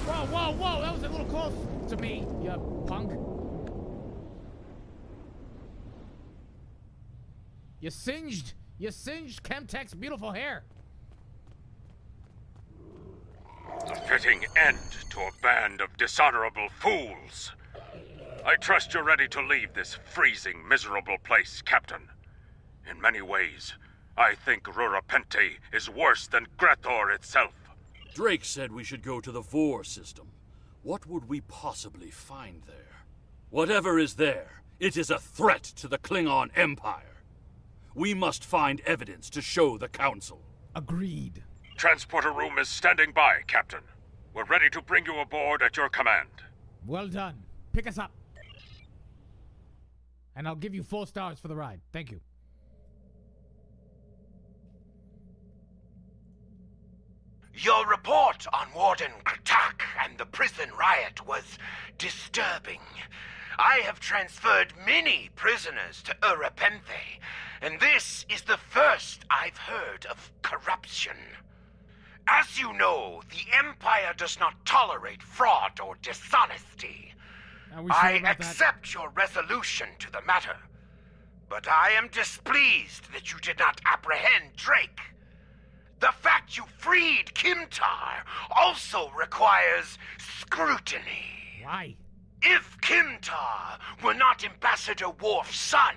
Whoa, whoa, whoa! That was a little close to me, you punk. You singed Chemtech's beautiful hair. A fitting end to a band of dishonorable fools. I trust you're ready to leave this freezing, miserable place, Captain. In many ways, I think Rurapente is worse than Gretor itself. Drake said we should go to the Vor system. What would we possibly find there? Whatever is there, it is a threat to the Klingon Empire. We must find evidence to show the Council. Agreed. Transporter room is standing by, Captain. We're ready to bring you aboard at your command. Well done. Pick us up. And I'll give you 4 stars for the ride. Thank you. Your report on Warden Kratak and the prison riot was disturbing. I have transferred many prisoners to Urapenthe, and this is the first I've heard of corruption. As you know, the Empire does not tolerate fraud or dishonesty. I accept your resolution to the matter, but I am displeased that you did not apprehend Drake. The fact you freed Kimtar also requires scrutiny. Why? If Kimtar were not Ambassador Worf's son,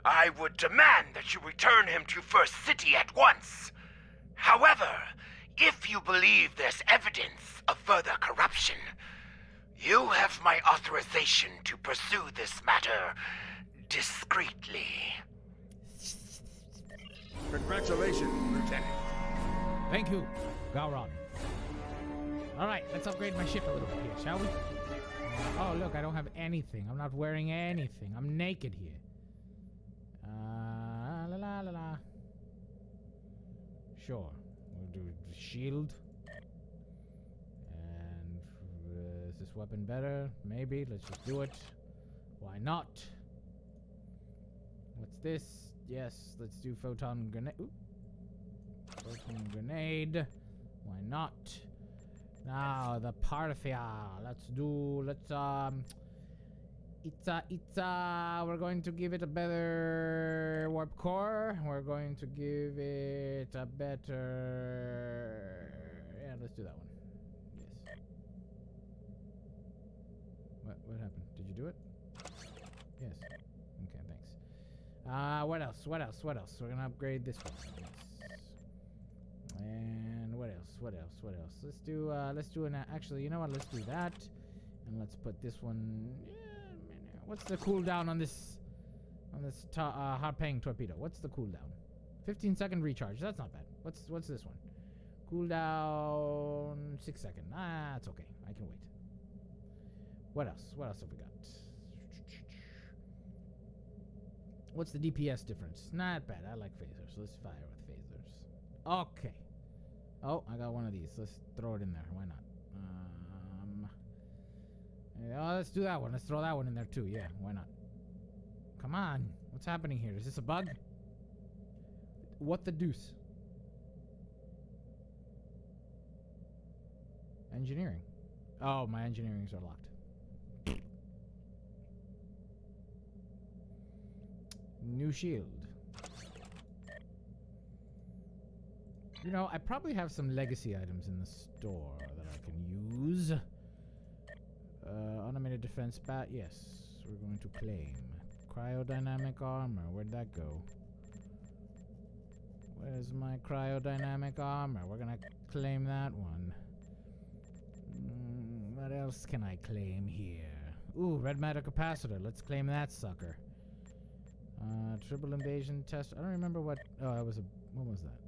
I would demand that you return him to First City at once. However, if you believe there's evidence of further corruption, you have my authorization to pursue this matter discreetly. Congratulations, Lieutenant. Thank you, Gowron. Alright, let's upgrade my ship a little bit here, shall we? Oh, look, I don't have anything. I'm not wearing anything. I'm naked here. La la la la. Sure. We'll do shield. And is this weapon better? Maybe. Let's just do it. Why not? What's this? Yes, let's do photon grenade. Photon grenade. Why not? Now the Parthia. We're going to give it a better warp core. We're going to give it a better. Yeah, let's do that one. Yes. What happened? Did you do it? Yes. Okay, thanks. What else? We're gonna upgrade this one. Yes. And what else? Let's do an. Actually, you know what? Let's do that, and let's put this one. What's the cooldown on this? Hard-paying torpedo. What's the cooldown? 15-second recharge. That's not bad. What's this one? Cooldown 6 second. It's okay. I can wait. What else have we got? What's the DPS difference? Not bad. I like phasers. Let's fire with phasers. Okay. Oh, I got one of these. Let's throw it in there. Why not? Let's do that one. Let's throw that one in there too. Yeah, why not? Come on. What's happening here? Is this a bug? What the deuce? Engineering. Oh, my engineerings are locked. New shield. You know, I probably have some legacy items in the store that I can use. Automated defense bat. Yes, we're going to claim. Cryodynamic armor. Where'd that go? Where's my cryodynamic armor? We're gonna claim that one. What else can I claim here? Ooh, red matter capacitor. Let's claim that sucker. Triple invasion test. I don't remember what. Oh, that was a. What was that?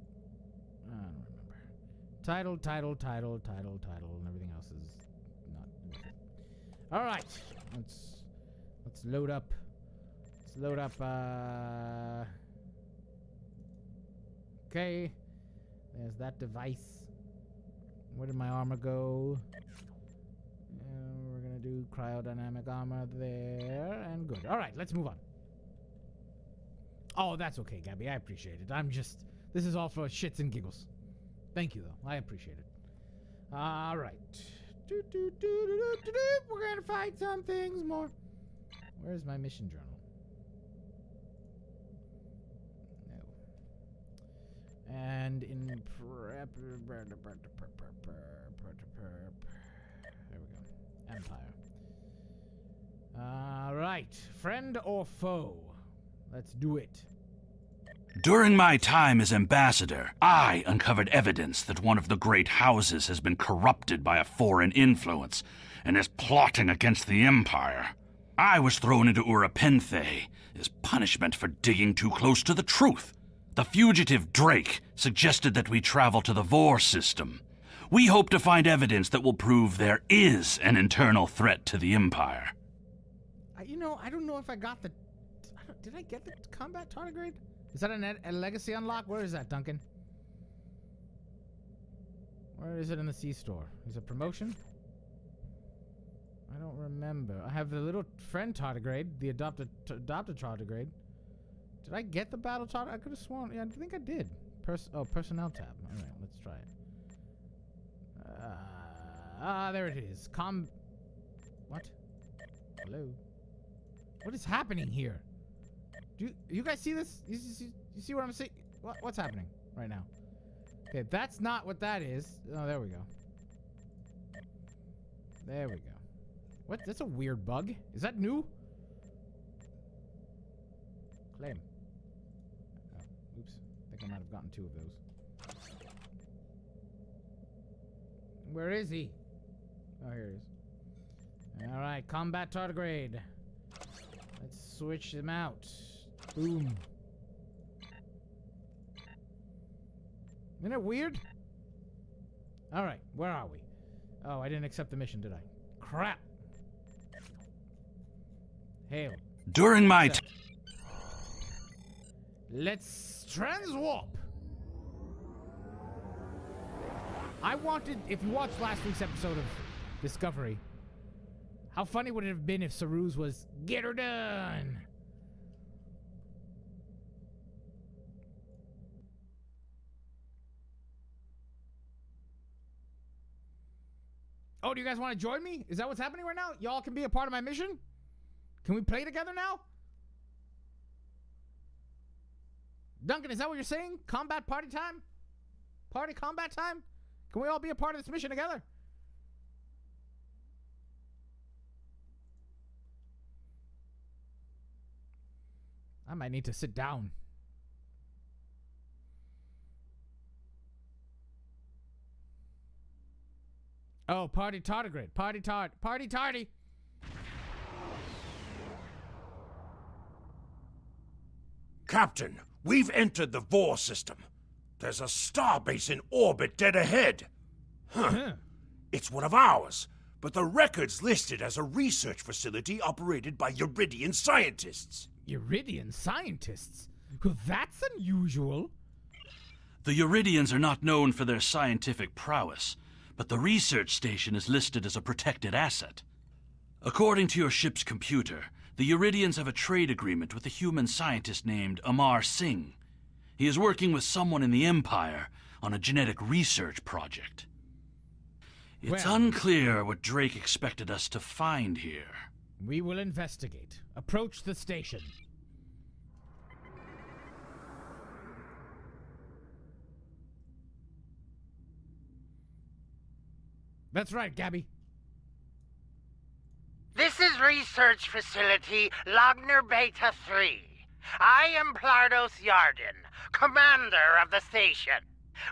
I don't remember. Title, and everything else is not. All right, let's load up. Let's load up. Okay, there's that device. Where did my armor go? We're gonna do cryodynamic armor there, and good. All right, let's move on. Oh, that's okay, Gabby. I appreciate it. This is all for shits and giggles. Thank you, though. I appreciate it. All right. We're gonna fight some things more. Where's my mission journal? No. And in prep. There we go. Empire. All right. Friend or foe? Let's do it. During my time as ambassador, I uncovered evidence that one of the great houses has been corrupted by a foreign influence and is plotting against the Empire. I was thrown into Urapenthe as punishment for digging too close to the truth. The fugitive Drake suggested that we travel to the Vor system. We hope to find evidence that will prove there is an internal threat to the Empire. I don't know if I got the... Did I get the combat tardigrade? Is that a legacy unlock? Where is that, Duncan? Where is it in the C-store? Is it promotion? I don't remember. I have the little friend tardigrade, the adopted tardigrade. Did I get the battle tardigrade? I could have sworn. Yeah, I think I did. Personnel tab. All right, let's try it. There it is. What? Hello? What is happening here? Do you guys see this? You see what I'm saying? What's happening right now? Okay, that's not what that is. Oh, there we go. There we go. What? That's a weird bug. Is that new? Claim. Oh, oops. I think I might have gotten 2 of those. Where is he? Oh, here he is. All right, combat tardigrade. Let's switch them out. Boom. Isn't it weird? Alright, where are we? Oh, I didn't accept the mission, did I? Crap! Hail. During my Let's transwarp! I wanted, if you watched last week's episode of Discovery, how funny would it have been if Saru's was, get her done! Oh, do you guys want to join me? Is that what's happening right now? Y'all can be a part of my mission? Can we play together now? Duncan, is that what you're saying? Combat party time? Party combat time? Can we all be a part of this mission together? I might need to sit down. Oh, party tardigrade. Party tardy. Captain, we've entered the Vor system. There's a starbase in orbit dead ahead. It's one of ours, but the record's listed as a research facility operated by Uridian scientists. Uridian scientists? Well, that's unusual. The Uridians are not known for their scientific prowess, but the research station is listed as a protected asset. According to your ship's computer, the Uridians have a trade agreement with a human scientist named Amar Singh. He is working with someone in the Empire on a genetic research project. It's unclear what Drake expected us to find here. We will investigate. Approach the station. That's right, Gabby. This is Research Facility Logner Beta 3. I am Plardos Yarden, commander of the station.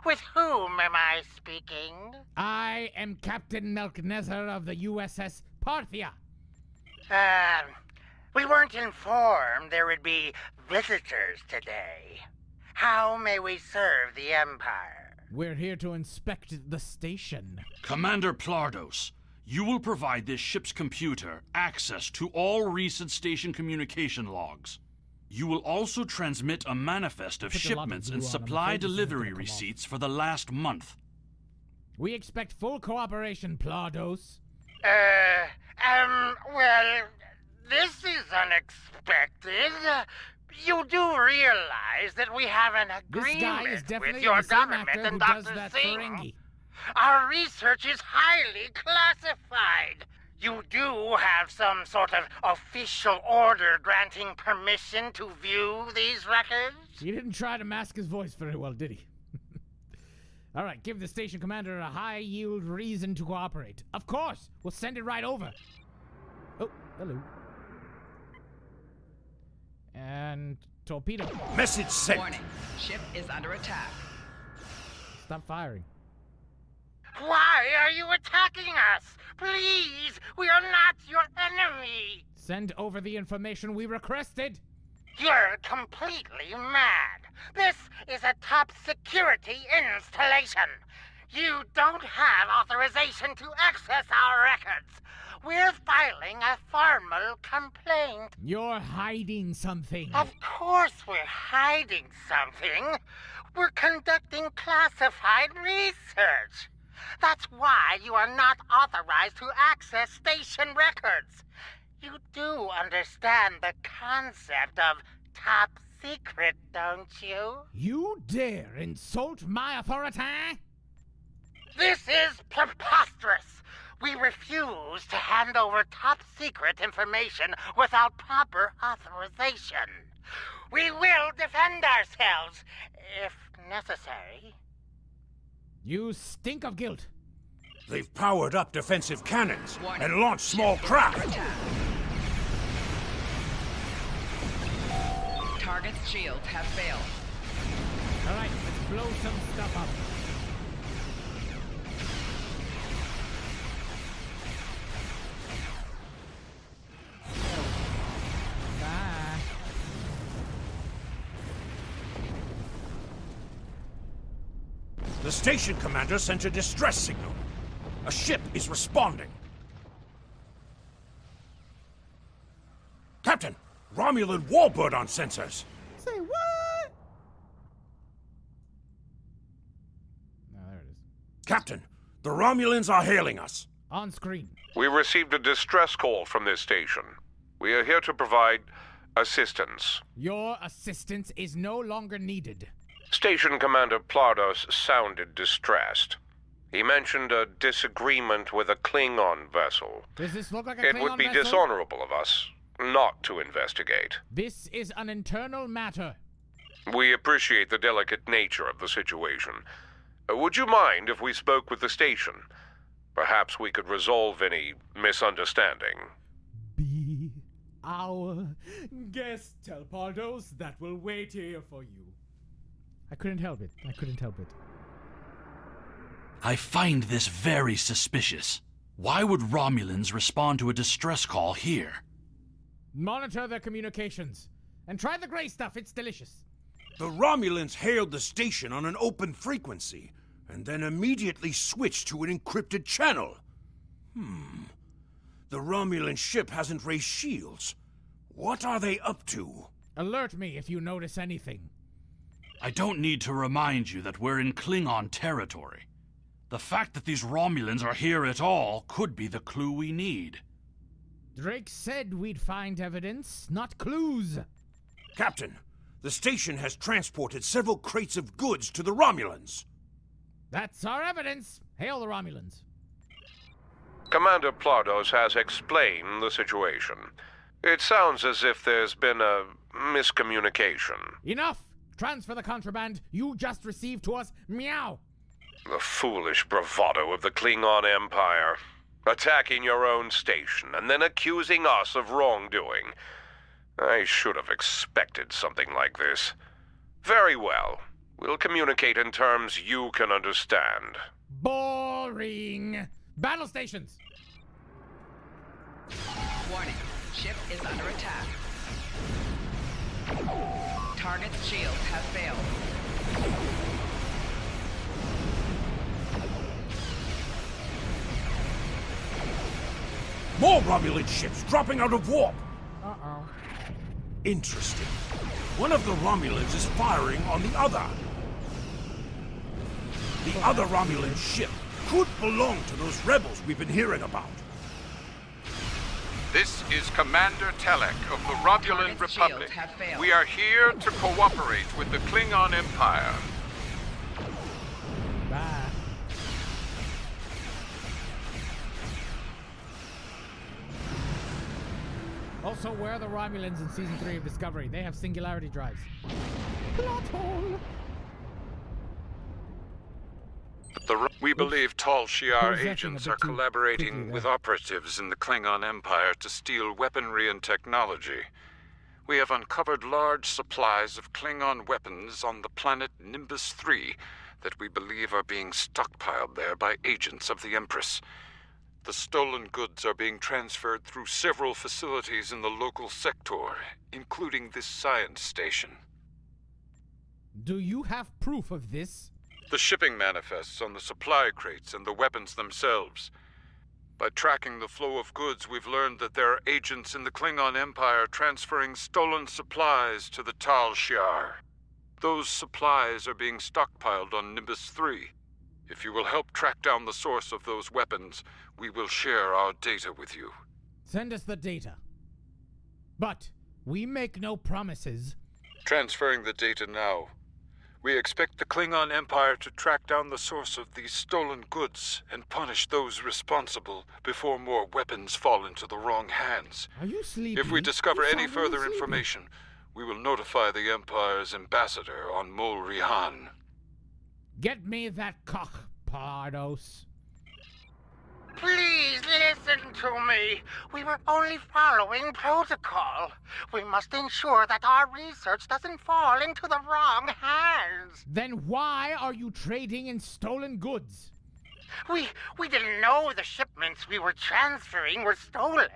With whom am I speaking? I am Captain Melk'Nezzar of the USS Parthia. We weren't informed there would be visitors today. How may we serve the Empire? We're here to inspect the station. Commander Plardos, you will provide this ship's computer access to all recent station communication logs. You will also transmit a manifest of shipments and supply delivery receipts for the last month. We expect full cooperation, Plardos. Well, this is unexpected. You do realize that we have an agreement with your government and Dr. Singh. Our research is highly classified. You do have some sort of official order granting permission to view these records? He didn't try to mask his voice very well, did he? All right, give the station commander a high-yield reason to cooperate. Of course! We'll send it right over. Oh, hello. And torpedo. Message sent. Warning. Ship is under attack. Stop firing. Why are you attacking us? Please, we are not your enemy. Send over the information we requested. You're completely mad. This is a top security installation. You don't have authorization to access our records. We're filing a formal complaint. You're hiding something. Of course we're hiding something. We're conducting classified research. That's why you are not authorized to access station records. You do understand the concept of top secret, don't you? You dare insult my authority? This is preposterous. We refuse to hand over top secret information without proper authorization. We will defend ourselves, if necessary. You stink of guilt. They've powered up defensive cannons and launched small craft. Target's shields have failed. All right, let's blow some stuff up. Bye. The station commander sent a distress signal. A ship is responding. Captain, Romulan warbird on sensors. Say what? No, there it is. Captain, the Romulans are hailing us. On screen. We received a distress call from this station. We are here to provide assistance. Your assistance is no longer needed. Station Commander Plardos sounded distressed. He mentioned a disagreement with a Klingon vessel. Does this look like a Klingon It would be vessel? dishonorable of us not to investigate. This is an internal matter. We appreciate the delicate nature of the situation. Would you mind if we spoke with the station? Perhaps we could resolve any misunderstanding. Be our guest, Telpardos, that will wait here for you. I couldn't help it. I find this very suspicious. Why would Romulans respond to a distress call here? Monitor their communications. And try the gray stuff, it's delicious. The Romulans hailed the station on an open frequency, and then immediately switched to an encrypted channel. The Romulan ship hasn't raised shields. What are they up to? Alert me if you notice anything. I don't need to remind you that we're in Klingon territory. The fact that these Romulans are here at all could be the clue we need. Drake said we'd find evidence, not clues. Captain, the station has transported several crates of goods to the Romulans. That's our evidence. Hail the Romulans. Commander Plardos has explained the situation. It sounds as if there's been a miscommunication. Enough! Transfer the contraband you just received to us. Meow! The foolish bravado of the Klingon Empire. Attacking your own station and then accusing us of wrongdoing. I should have expected something like this. Very well. We'll communicate in terms you can understand. Boring! Battle stations! Warning. Ship is under attack. Target's shields have failed. More Romulan ships dropping out of warp! Uh-oh. Interesting. One of the Romulans is firing on the other. The other Romulan ship could belong to those rebels we've been hearing about. This is Commander Telek of the Romulan Republic. We are here to cooperate with the Klingon Empire. Bye. Also, where are the Romulans in Season 3 of Discovery? They have singularity drives. Plot hole! We believe Tal Shiar agents are collaborating with operatives in the Klingon Empire to steal weaponry and technology. We have uncovered large supplies of Klingon weapons on the planet Nimbus 3 that we believe are being stockpiled there by agents of the Empress. The stolen goods are being transferred through several facilities in the local sector, including this science station. Do you have proof of this? The shipping manifests on the supply crates and the weapons themselves. By tracking the flow of goods, we've learned that there are agents in the Klingon Empire transferring stolen supplies to the Tal Shiar. Those supplies are being stockpiled on Nimbus 3. If you will help track down the source of those weapons, we will share our data with you. Send us the data. But we make no promises. Transferring the data now. We expect the Klingon Empire to track down the source of these stolen goods and punish those responsible before more weapons fall into the wrong hands. Are you sleepy? If we discover You any sound really further sleepy. information, we will notify the Empire's ambassador on Mol Rihan. Get me that cock, Pardos. Please listen to me. We were only following protocol. We must ensure that our research doesn't fall into the wrong hands. Then why are you trading in stolen goods? We didn't know the shipments we were transferring were stolen.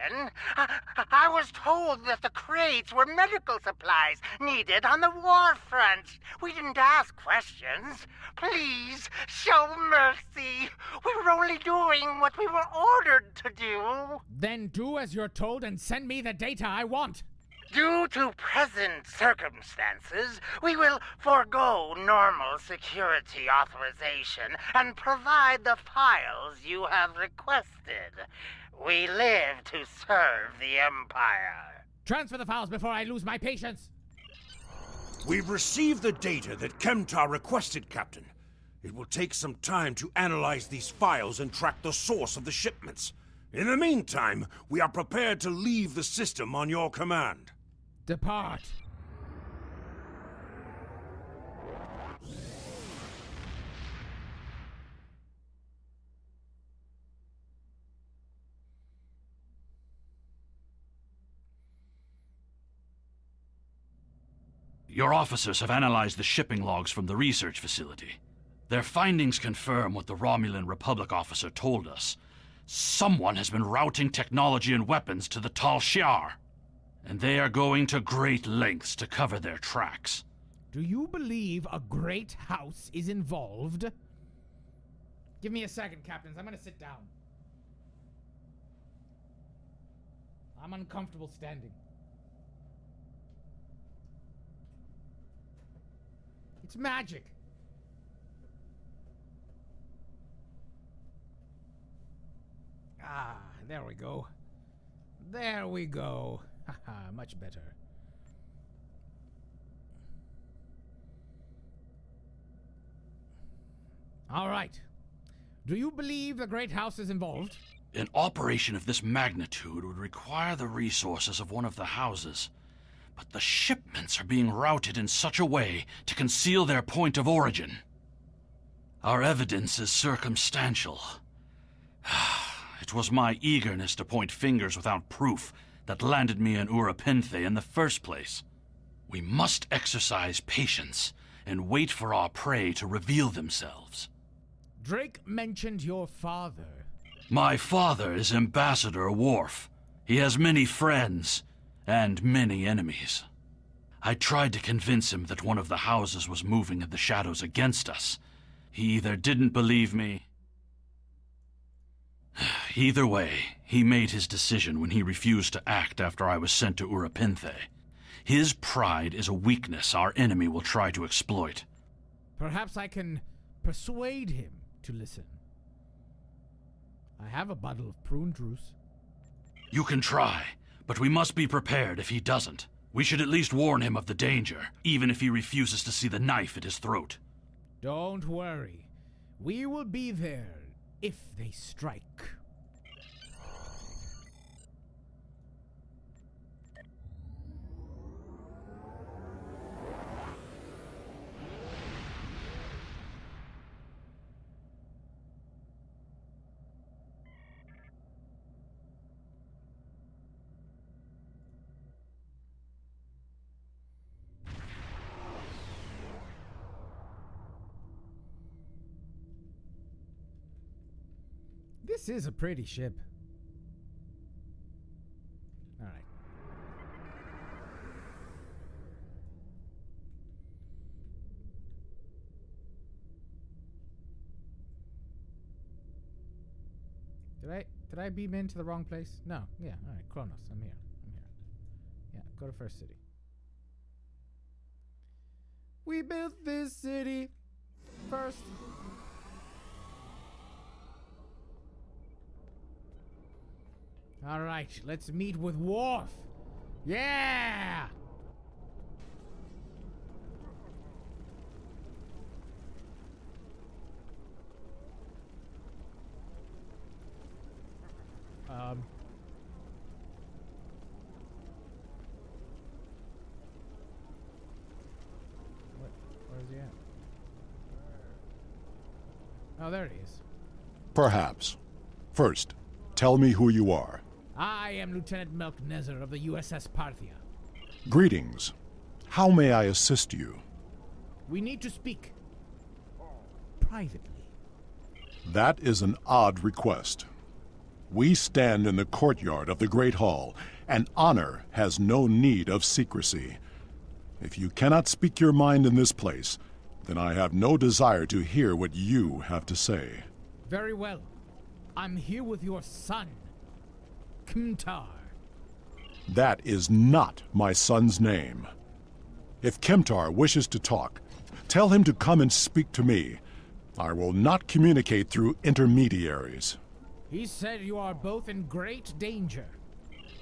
I was told that the crates were medical supplies needed on the war front. We didn't ask questions. Please, show mercy. We were only doing what we were ordered to do. Then do as you're told and send me the data I want. Due to present circumstances, we will forego normal security authorization and provide the files you have requested. We live to serve the Empire. Transfer the files before I lose my patience. We've received the data that Kemtar requested, Captain. It will take some time to analyze these files and track the source of the shipments. In the meantime, we are prepared to leave the system on your command. Depart. Your officers have analyzed the shipping logs from the research facility. Their findings confirm what the Romulan Republic officer told us. Someone has been routing technology and weapons to the Tal Shiar, and they are going to great lengths to cover their tracks. Do you believe a great house is involved? Give me a second, Captains. I'm gonna sit down. I'm uncomfortable standing. It's magic. Ah, there we go. There we go. Haha, much better. All right. Do you believe the Great House is involved? An operation of this magnitude would require the resources of one of the houses. But the shipments are being routed in such a way to conceal their point of origin. Our evidence is circumstantial. It was my eagerness to point fingers without proof that landed me in Urapinthe in the first place. We must exercise patience and wait for our prey to reveal themselves. Drake mentioned your father. My father is Ambassador Worf. He has many friends and many enemies. I tried to convince him that one of the houses was moving in the shadows against us. He either didn't believe me. Either way, he made his decision when he refused to act after I was sent to Urapinthe. His pride is a weakness our enemy will try to exploit. Perhaps I can persuade him to listen. I have a bottle of prune juice. You can try, but we must be prepared if he doesn't. We should at least warn him of the danger, even if he refuses to see the knife at his throat. Don't worry. We will be there if they strike. This is a pretty ship. All right. Did I beam into the wrong place? No. Yeah. All right. Kronos, I'm here. Yeah. Go to first city. We built this city first. All right, let's meet with Worf. Yeah! Where's he at? Oh, there he is. Perhaps. First, tell me who you are. I am Lieutenant Melk'Nezzar of the USS Parthia. Greetings. How may I assist you? We need to speak. Privately. That is an odd request. We stand in the courtyard of the Great Hall, and honor has no need of secrecy. If you cannot speak your mind in this place, then I have no desire to hear what you have to say. Very well. I'm here with your son, Kemtar. That is not my son's name. If Kemtar wishes to talk, tell him to come and speak to me. I will not communicate through intermediaries. He said you are both in great danger.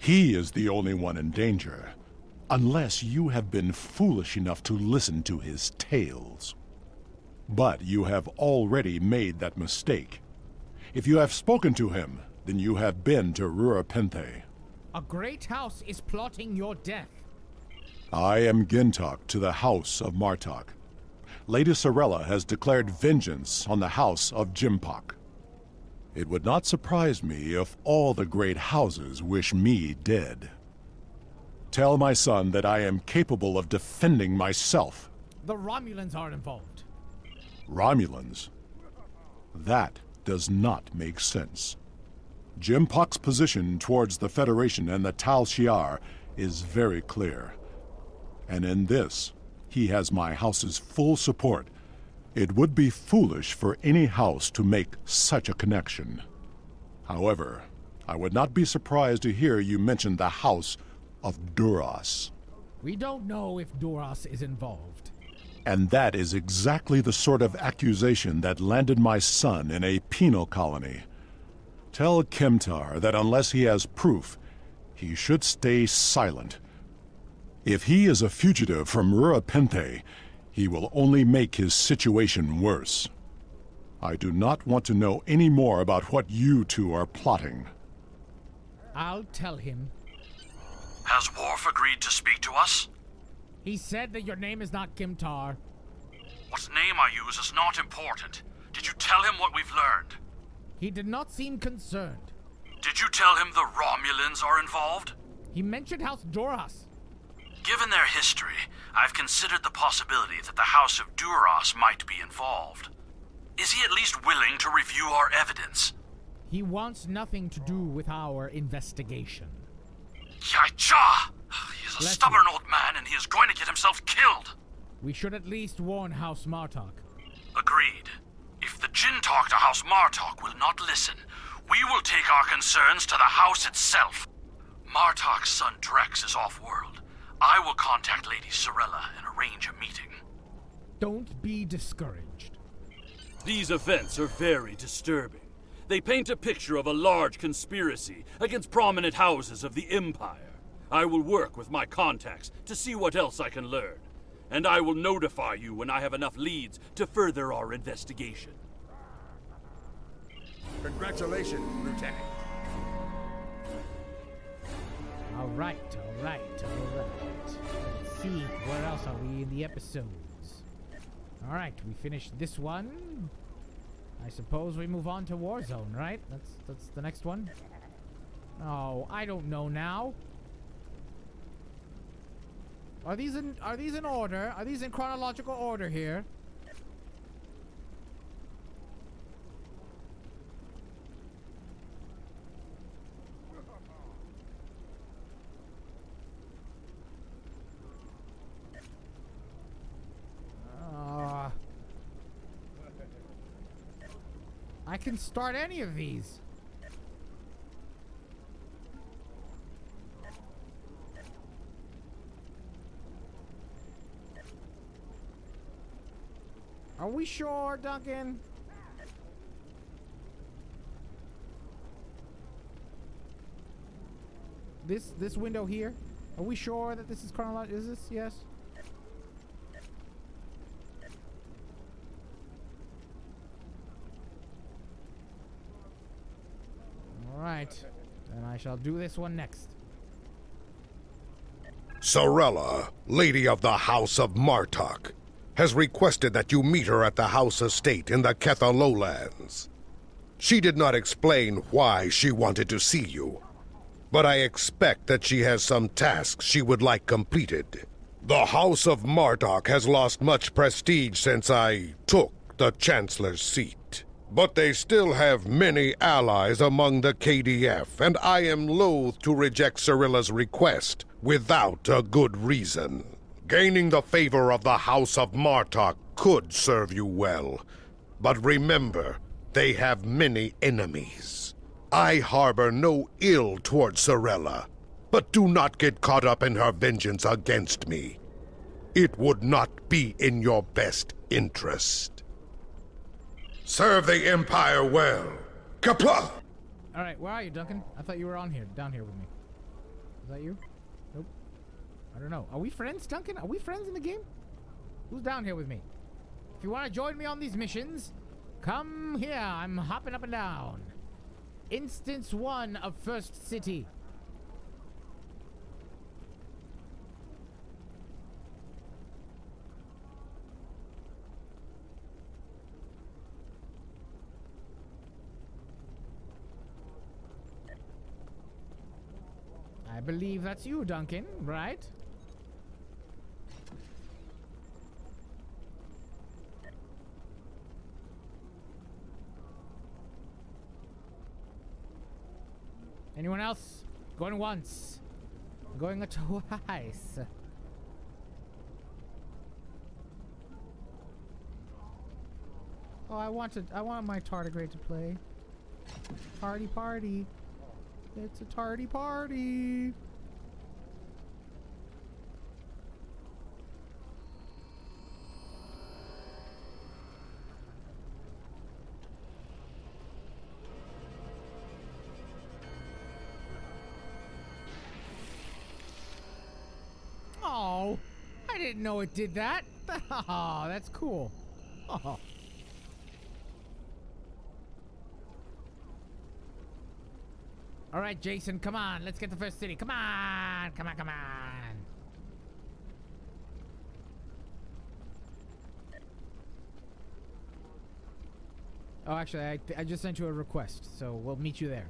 He is the only one in danger, unless you have been foolish enough to listen to his tales. But you have already made that mistake. If you have spoken to him, then you have been to Rurapente. A great house is plotting your death. I am Gintok to the House of Martok. Lady Sorella has declared vengeance on the House of Jimpok. It would not surprise me if all the great houses wish me dead. Tell my son that I am capable of defending myself. The Romulans are involved. Romulans? That does not make sense. Jimpok's position towards the Federation and the Tal Shiar is very clear. And in this, he has my house's full support. It would be foolish for any house to make such a connection. However, I would not be surprised to hear you mention the House of Duras. We don't know if Duras is involved. And that is exactly the sort of accusation that landed my son in a penal colony. Tell Kemtar that unless he has proof, he should stay silent. If he is a fugitive from Rurapente, he will only make his situation worse. I do not want to know any more about what you two are plotting. I'll tell him. Has Worf agreed to speak to us? He said that your name is not Kimtar. What name I use is not important. Did you tell him what we've learned? He did not seem concerned. Did you tell him the Romulans are involved? He mentioned House Duras. Given their history, I've considered the possibility that the House of Duras might be involved. Is he at least willing to review our evidence? He wants nothing to do with our investigation. Yai-cha! He is a stubborn old man and he is going to get himself killed. We should at least warn House Martok. Agreed. If the Jinn talk to House Martok will not listen, we will take our concerns to the house itself. Martok's son Drex is off-world. I will contact Lady Sorella and arrange a meeting. Don't be discouraged. These events are very disturbing. They paint a picture of a large conspiracy against prominent houses of the Empire. I will work with my contacts to see what else I can learn. And I will notify you when I have enough leads to further our investigation. Congratulations, Lieutenant. All right. Let's see, where else are we in the episodes? All right, we finished this one. I suppose we move on to Warzone, right? That's the next one. Oh, I don't know now. Are these in order? Are these in chronological order here? I can start any of these. Are we sure, Duncan? This window here? Are we sure that this is chronological? Is this? Yes. Alright, then I shall do this one next. Sorella, Lady of the House of Martok, has requested that you meet her at the house estate in the Ketha lowlands. She did not explain why she wanted to see you, but I expect that she has some tasks she would like completed. The House of Martok has lost much prestige since I took the Chancellor's seat. But they still have many allies among the KDF, and I am loath to reject Sorella's request without a good reason. Gaining the favor of the House of Martok could serve you well, but remember, they have many enemies. I harbor no ill towards Sorella, but do not get caught up in her vengeance against me. It would not be in your best interest. Serve the Empire well. Kapla! Alright, where are you, Duncan? I thought you were down here with me. Is that you? Nope. I don't know. Are we friends, Duncan? Are we friends in the game? Who's down here with me? If you want to join me on these missions, come here. I'm hopping up and down. Instance 1 of First City. I believe that's you, Duncan, right? Anyone else? Going once. Going twice. Oh, I want my tardigrade to play. Party. It's a tardy party. Oh, I didn't know it did that. Oh, that's cool. Oh. All right, Jason, come on. Let's get to First City. Come on. Come on. Oh, actually, I just sent you a request, so we'll meet you there.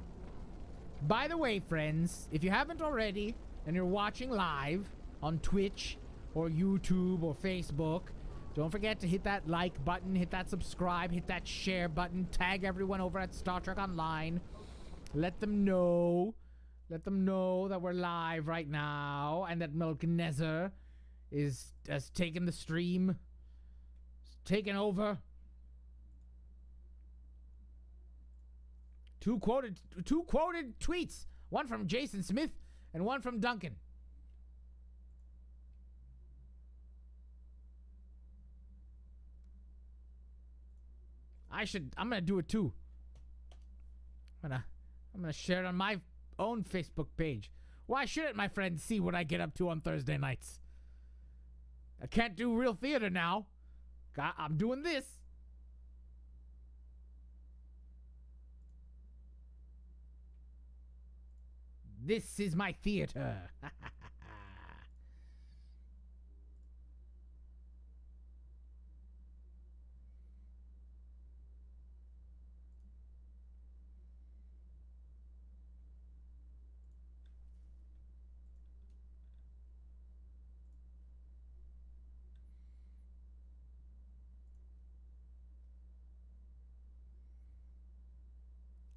By the way, friends, if you haven't already and you're watching live on Twitch or YouTube or Facebook, don't forget to hit that like button, hit that subscribe, hit that share button, tag everyone over at Star Trek Online. Let them know that we're live right now and that Melk'Nezzar has taken the stream, taken over. Two quoted tweets, one from Jason Smith and one from Duncan. I'm gonna do it too. I'm gonna share it on my own Facebook page. Why shouldn't my friends see what I get up to on Thursday nights? I can't do real theater now. I'm doing this. This is my theater.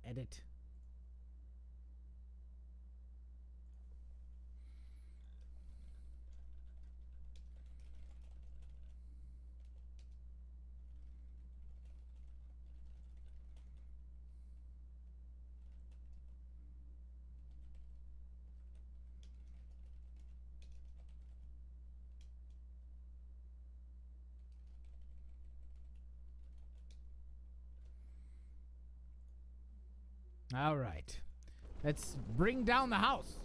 Edit. All right. Let's bring down the house.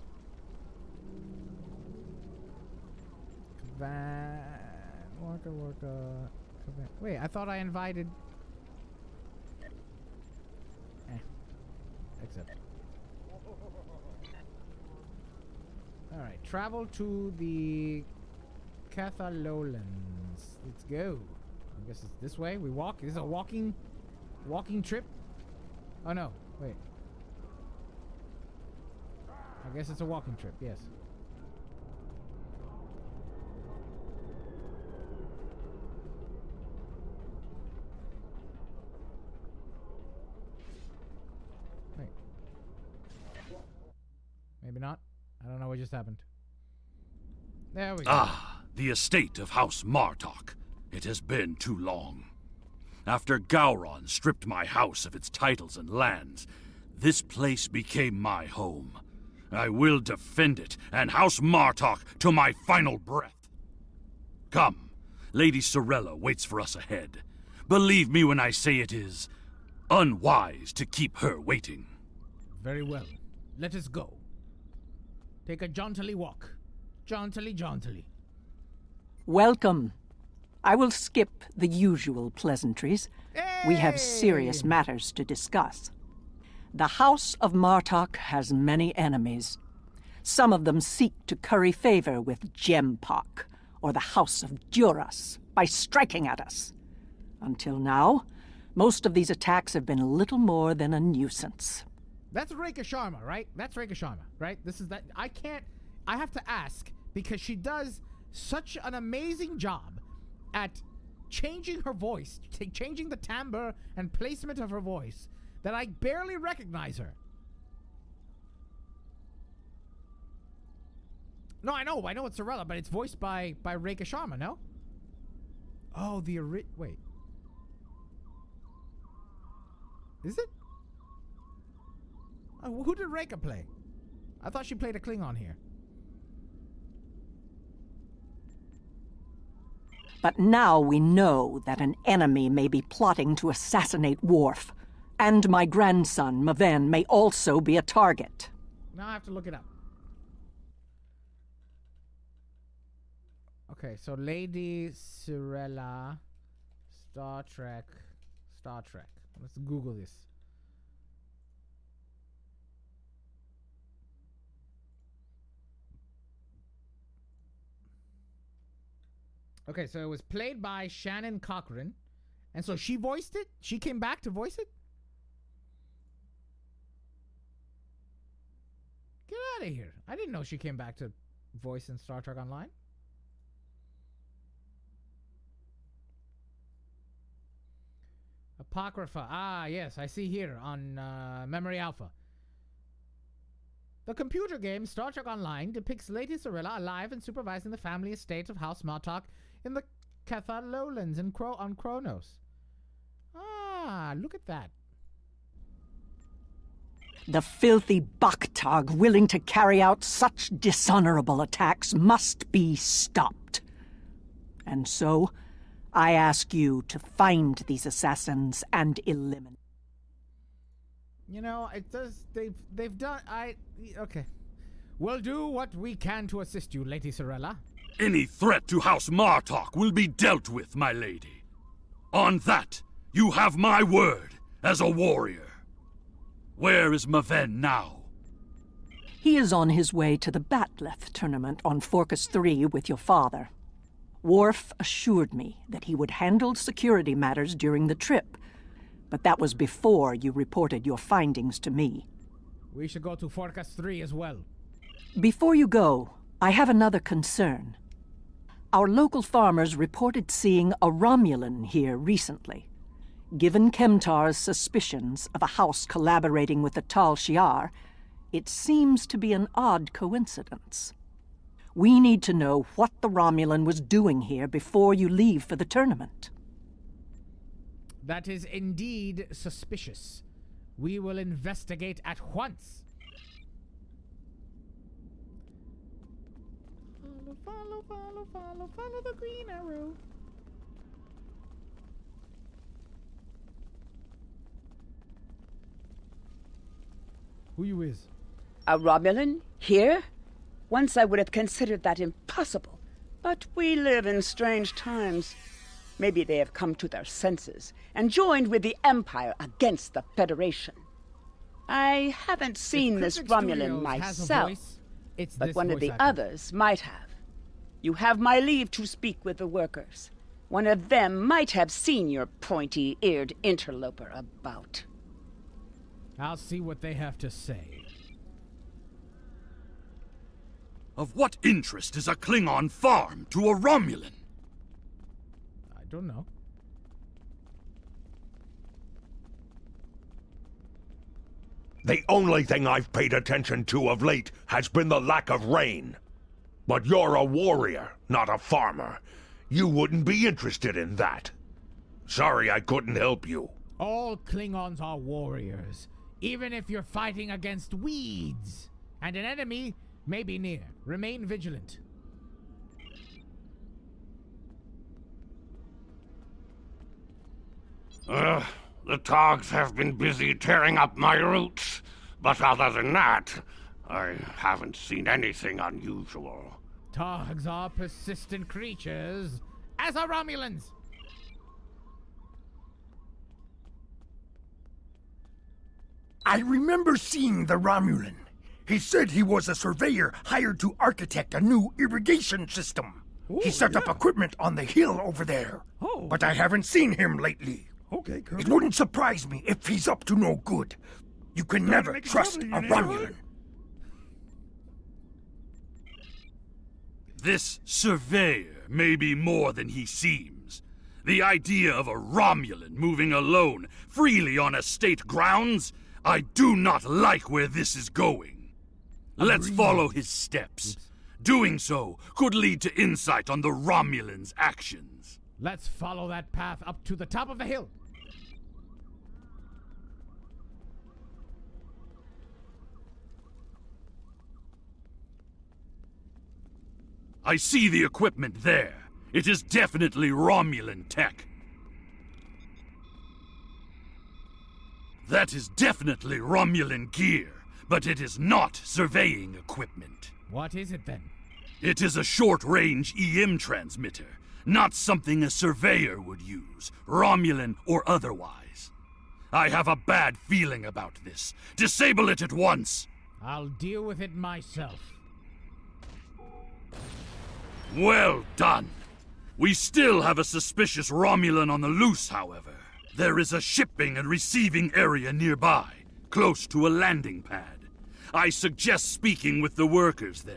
Wait, I thought I invited... Accept. Alright, travel to the Cathalolans. Let's go. I guess it's this way. We walk. This is a walking trip. Oh no, wait. I guess it's a walking trip, yes. Wait. Maybe not. I don't know what just happened. There we go. Ah, the estate of House Martok. It has been too long. After Gowron stripped my house of its titles and lands, this place became my home. I will defend it, and House Martok to my final breath. Come, Lady Sorella waits for us ahead. Believe me when I say it is unwise to keep her waiting. Very well. Let us go. Take a jauntily walk. Jauntily. Welcome. I will skip the usual pleasantries. We have serious matters to discuss. The House of Martok has many enemies. Some of them seek to curry favor with Gempok, or the House of Duras, by striking at us. Until now, most of these attacks have been little more than a nuisance. That's Rekha Sharma, right? That's Rekha Sharma, right? This is that. I have to ask, because she does such an amazing job at changing her voice, changing the timbre and placement of her voice, that I barely recognize her. No, I know it's Sorella, but it's voiced by Rekha Sharma, no? Oh, wait. Is it? Oh, who did Rekha play? I thought she played a Klingon here. But now we know that an enemy may be plotting to assassinate Worf. And my grandson, Maven, may also be a target. Now I have to look it up. Okay, so Lady Sorella, Star Trek. Let's Google this. Okay, so it was played by Shannon Cochran. And so she voiced it? She came back to voice it? Get out of here. I didn't know she came back to voice in Star Trek Online. Apocrypha. Ah, yes, I see here on Memory Alpha. The computer game Star Trek Online depicts Lady Sorella alive and supervising the family estate of House Martok in the Cathar Lowlands on Kronos. Ah, look at that. The filthy Baktag willing to carry out such dishonorable attacks must be stopped. And so, I ask you to find these assassins and eliminate. You know, it does. They've done. Okay. We'll do what we can to assist you, Lady Sorella. Any threat to House Martok will be dealt with, my lady. On that, you have my word as a warrior. Where is Maven now? He is on his way to the Batleth tournament on Forcas 3 with your father. Worf assured me that he would handle security matters during the trip, but that was before you reported your findings to me. We should go to Forcas 3 as well. Before you go, I have another concern. Our local farmers reported seeing a Romulan here recently. Given Kemtar's suspicions of a house collaborating with the Tal Shiar, it seems to be an odd coincidence. We need to know what the Romulan was doing here before you leave for the tournament. That is indeed suspicious. We will investigate at once. Follow the green arrow. Who you is? A Romulan? Here? Once I would have considered that impossible. But we live in strange times. Maybe they have come to their senses and joined with the Empire against the Federation. I haven't seen this Romulan myself, but one of the others might have. You have my leave to speak with the workers. One of them might have seen your pointy-eared interloper about. I'll see what they have to say. Of what interest is a Klingon farm to a Romulan? I don't know. The only thing I've paid attention to of late has been the lack of rain. But you're a warrior, not a farmer. You wouldn't be interested in that. Sorry I couldn't help you. All Klingons are warriors, even if you're fighting against weeds. And an enemy may be near. Remain vigilant. The Togs have been busy tearing up my roots, but other than that, I haven't seen anything unusual. Togs are persistent creatures, as are Romulans. I remember seeing the Romulan. He said he was a surveyor hired to architect a new irrigation system. He set up equipment on the hill over there. But I haven't seen him lately. Okay, Colonel. It wouldn't surprise me if he's up to no good. You can never trust a Romulan. This surveyor may be more than he seems. The idea of a Romulan moving alone, freely on estate grounds? I do not like where this is going. Let's follow his steps. Doing so could lead to insight on the Romulans' actions. Let's follow that path up to the top of the hill. I see the equipment there. It is definitely Romulan tech. That is definitely Romulan gear, but it is not surveying equipment. What is it then? It is a short-range EM transmitter, not something a surveyor would use, Romulan or otherwise. I have a bad feeling about this. Disable it at once! I'll deal with it myself. Well done. We still have a suspicious Romulan on the loose, however. There is a shipping and receiving area nearby, close to a landing pad. I suggest speaking with the workers there.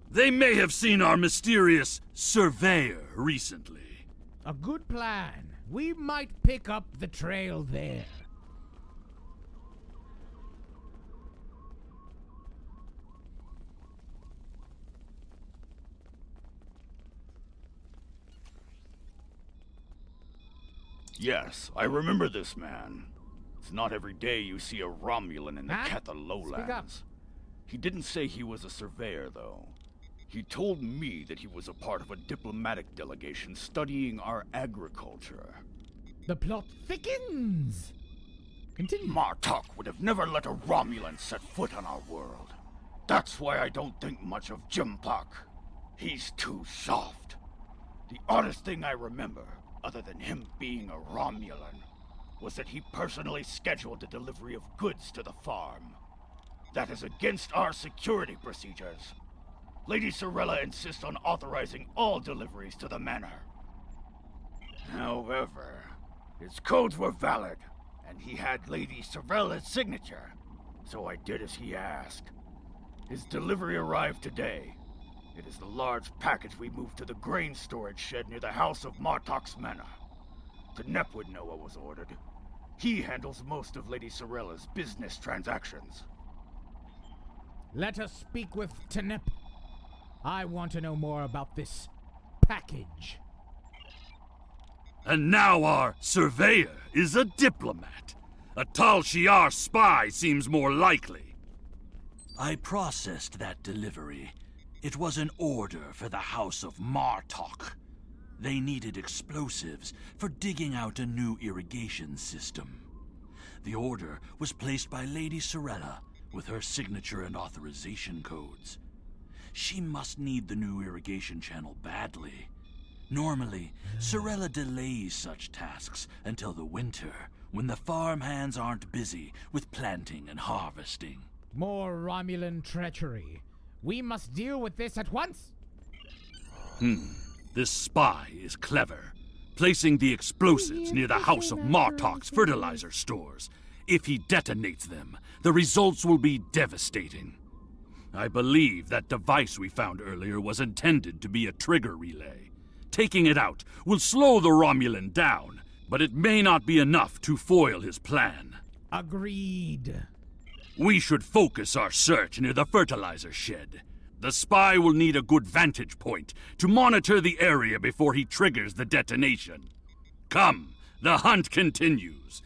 They may have seen our mysterious surveyor recently. A good plan. We might pick up the trail there. Yes, I remember this man. It's not every day you see a Romulan in the Catha lowlands. He didn't say he was a surveyor, though. He told me that he was a part of a diplomatic delegation studying our agriculture. The plot thickens! Continue. Martok would have never let a Romulan set foot on our world. That's why I don't think much of Jimpak. He's too soft. The oddest thing I remember, other than him being a Romulan, was that he personally scheduled the delivery of goods to the farm. That is against our security procedures. Lady Sorella insists on authorizing all deliveries to the manor. However, his codes were valid, and he had Lady Sorella's signature, so I did as he asked. His delivery arrived today. It is the large package we moved to the grain storage shed near the house of Martok's manor. Tenep would know what was ordered. He handles most of Lady Sorella's business transactions. Let us speak with Tenep. I want to know more about this package. And now our surveyor is a diplomat. A Tal Shiar spy seems more likely. I processed that delivery. It was an order for the House of Martok. They needed explosives for digging out a new irrigation system. The order was placed by Lady Sorella with her signature and authorization codes. She must need the new irrigation channel badly. Normally, Sorella delays such tasks until the winter, when the farm hands aren't busy with planting and harvesting. More Romulan treachery. We must deal with this at once. This spy is clever, placing the explosives near the House of Martok's fertilizer stores. If he detonates them, the results will be devastating. I believe that device we found earlier was intended to be a trigger relay. Taking it out will slow the Romulan down, but it may not be enough to foil his plan. Agreed. We should focus our search near the fertilizer shed. The spy will need a good vantage point to monitor the area before he triggers the detonation. Come, the hunt continues.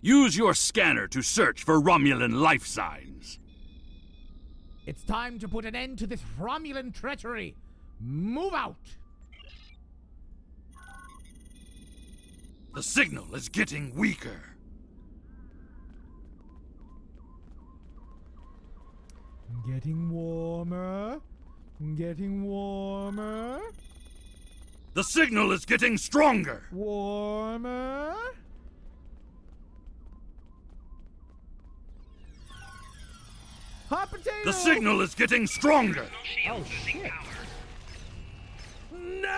Use your scanner to search for Romulan life signs. It's time to put an end to this Romulan treachery. Move out! The signal is getting weaker. Getting warmer. Getting warmer. The signal is getting stronger! Warmer? Hot potato! The signal is getting stronger! Oh, shit. No!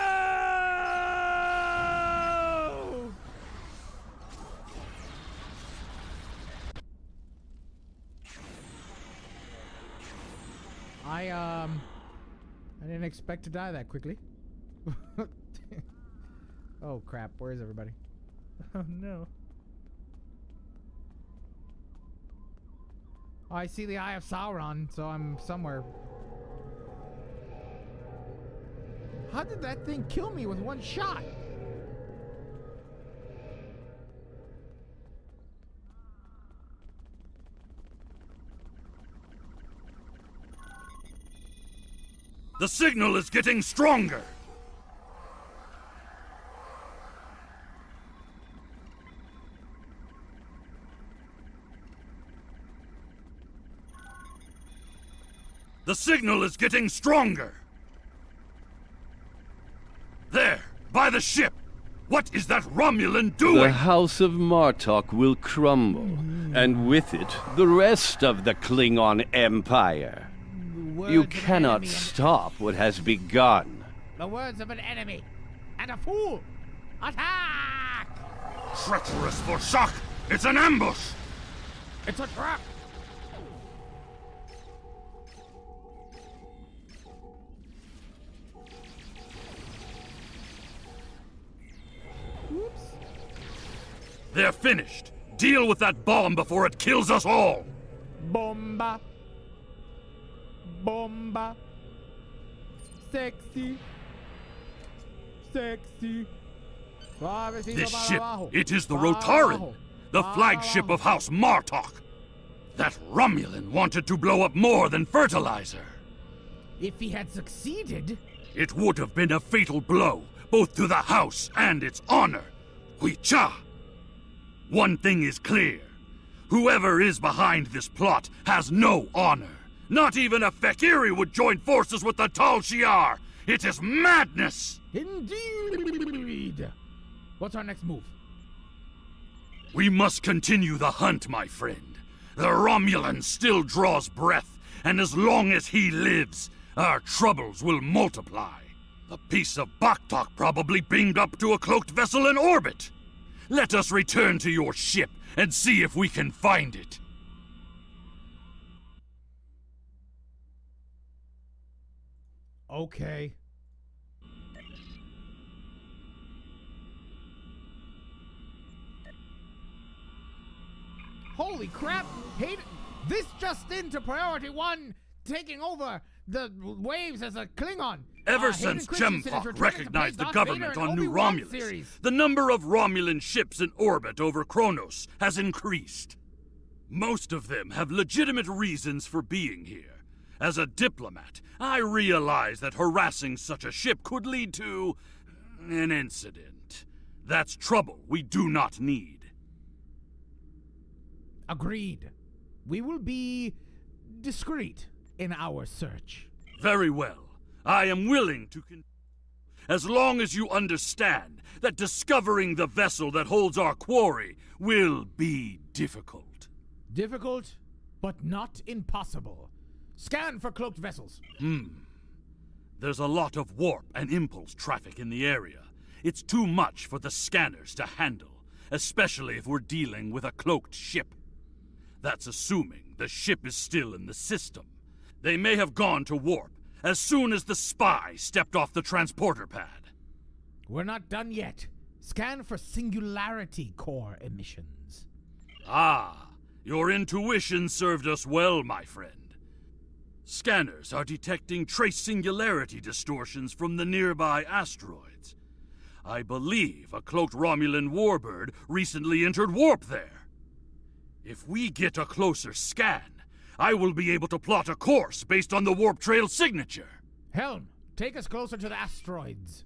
I didn't expect to die that quickly. Oh crap, where is everybody? Oh no. Oh, I see the Eye of Sauron, so I'm somewhere. How did that thing kill me with one shot? The signal is getting stronger! The signal is getting stronger! There, by the ship! What is that Romulan doing? The House of Martok will crumble, and with it, the rest of the Klingon Empire. You cannot stop what has begun. The words of an enemy and a fool. Attack! Treacherous for shock! It's an ambush! It's a trap! Oops. They're finished. Deal with that bomb before it kills us all! Bomba. Bomba. Sexy. Sexy. This ship, it is the Rotaran, the flagship of House Martok. That Romulan wanted to blow up more than fertilizer. If he had succeeded... It would have been a fatal blow, both to the House and its honor. Huicha! One thing is clear. Whoever is behind this plot has no honor. Not even a Fekiri would join forces with the Tal Shiar. It is madness! Indeed! What's our next move? We must continue the hunt, my friend. The Romulan still draws breath, and as long as he lives, our troubles will multiply. The piece of Baktok probably beamed up to a cloaked vessel in orbit. Let us return to your ship and see if we can find it. Okay. Holy crap! This just into Priority 1, taking over the waves as a Klingon. Ever since Jempok recognized the government on New Romulus, the number of Romulan ships in orbit over Kronos has increased. Most of them have legitimate reasons for being here. As a diplomat, I realize that harassing such a ship could lead to an incident. That's trouble we do not need. Agreed. We will be discreet in our search. Very well. I am willing to as long as you understand that discovering the vessel that holds our quarry will be difficult. Difficult, but not impossible. Scan for cloaked vessels. There's a lot of warp and impulse traffic in the area. It's too much for the scanners to handle, especially if we're dealing with a cloaked ship. That's assuming the ship is still in the system. They may have gone to warp as soon as the spy stepped off the transporter pad. We're not done yet. Scan for singularity core emissions. Ah, your intuition served us well, my friend. Scanners are detecting trace singularity distortions from the nearby asteroids. I believe a cloaked Romulan warbird recently entered warp there. If we get a closer scan, I will be able to plot a course based on the warp trail signature. Helm, take us closer to the asteroids.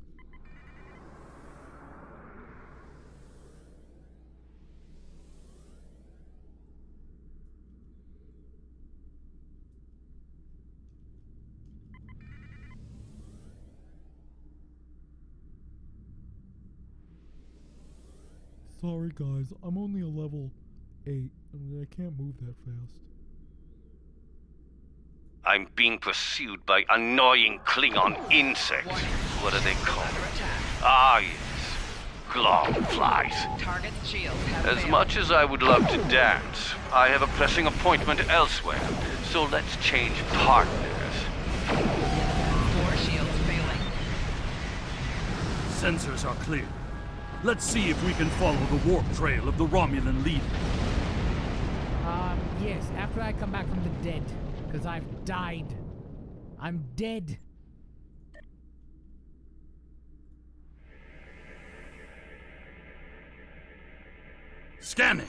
Sorry, guys. I'm only a level 8. I can't move that fast. I'm being pursued by annoying Klingon insects. What are they called? Ah, yes. Globflies. Target's shield has As failed. much as I would love to dance, I have a pressing appointment elsewhere. So let's change partners. 4 shields failing. Sensors are clear. Let's see if we can follow the warp trail of the Romulan leader. Yes, after I come back from the dead. Because I've died. I'm dead. Scanning.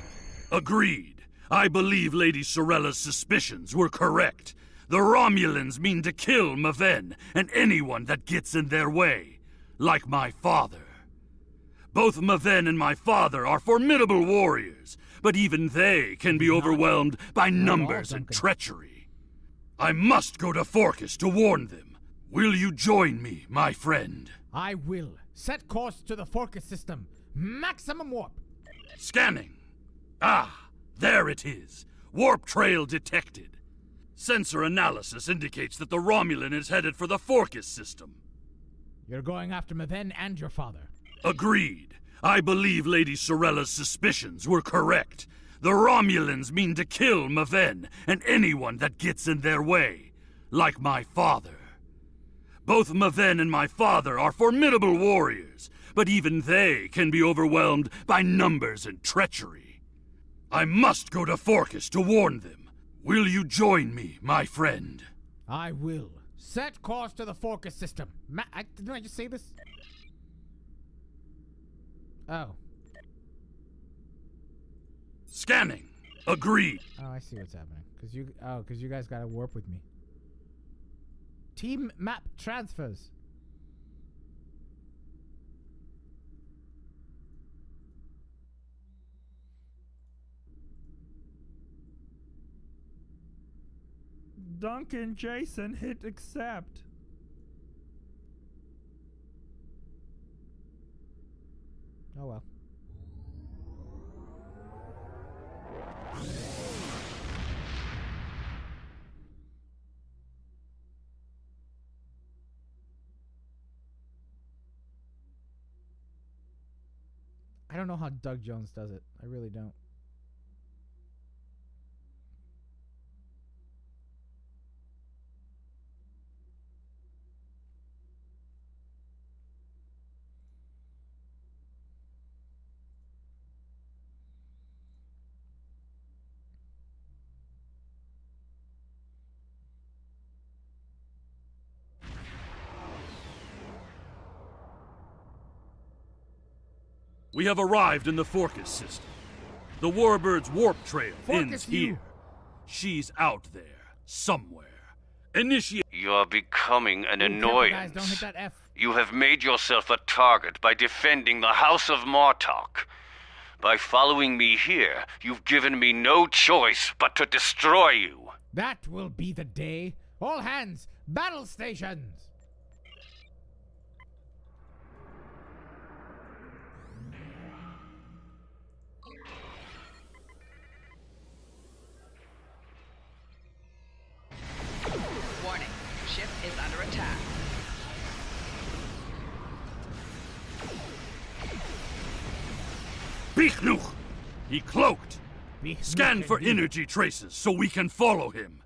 Agreed. I believe Lady Sorella's suspicions were correct. The Romulans mean to kill Maven and anyone that gets in their way. Like my father. Both Maven and my father are formidable warriors, but even they can be overwhelmed by numbers and treachery. I must go to Forcus to warn them. Will you join me, my friend? I will. Set course to the Forcus system. Maximum warp. Scanning. Ah, there it is. Warp trail detected. Sensor analysis indicates that the Romulan is headed for the Forcus system. You're going after Maven and your father. Agreed. I believe Lady Sorella's suspicions were correct. The Romulans mean to kill Maven and anyone that gets in their way. Like my father. Both Maven and my father are formidable warriors, but even they can be overwhelmed by numbers and treachery. I must go to Forcus to warn them. Will you join me, my friend? I will. Set course to the Forcus system. Didn't I just say this? Oh. Scanning. Agreed. Oh, I see what's happening. Because you guys gotta warp with me. Team map transfers. Duncan Jason hit accept. Oh well. I don't know how Doug Jones does it. I really don't. We have arrived in the Forcus system. The Warbird's warp trail ends here. She's out there, somewhere. You're becoming an Careful, guys, annoyance. don't hit that F. You have made yourself a target by defending the House of Martok. By following me here, you've given me no choice but to destroy you. That will be the day. All hands, battle stations. Warning. Ship is under attack. Bichnuch! He cloaked! Scan for energy traces so we can follow him.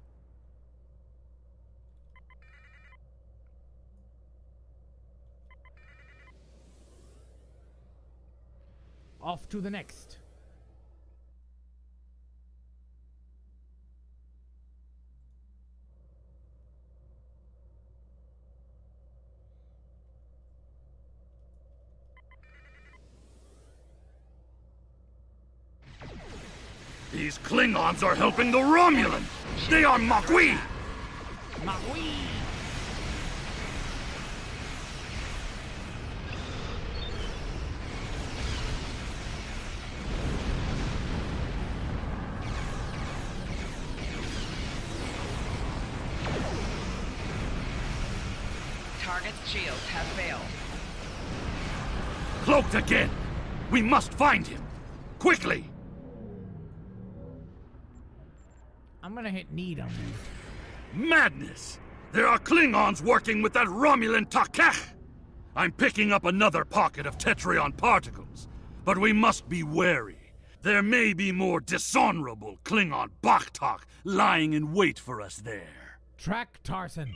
Off to the next. These Klingons are helping the Romulan! They are Makwi! Makwi! Target's shields have failed. Cloaked again! We must find him! Quickly! I'm gonna hit need on these. Madness! There are Klingons working with that Romulan Takech! I'm picking up another pocket of Tetrion particles, but we must be wary. There may be more dishonorable Klingon Baktak lying in wait for us there. Track Tarson.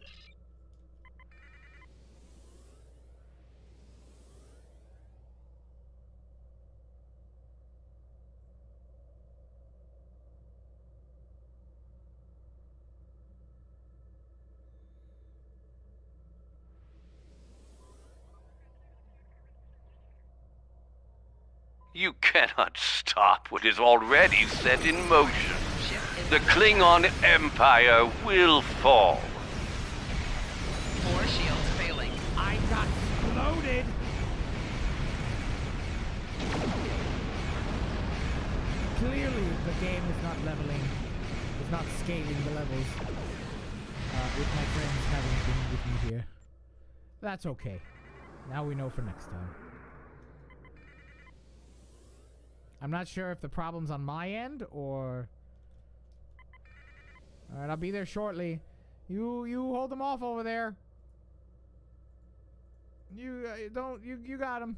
You cannot stop what is already set in motion. The Klingon Empire will fall. 4 shields failing. I got exploded. Clearly, the game is not leveling. It's not scaling the levels. With my friends having been with me here. That's okay. Now we know for next time. I'm not sure if the problem's on my end or... Alright, I'll be there shortly. You hold them off over there. You you got him.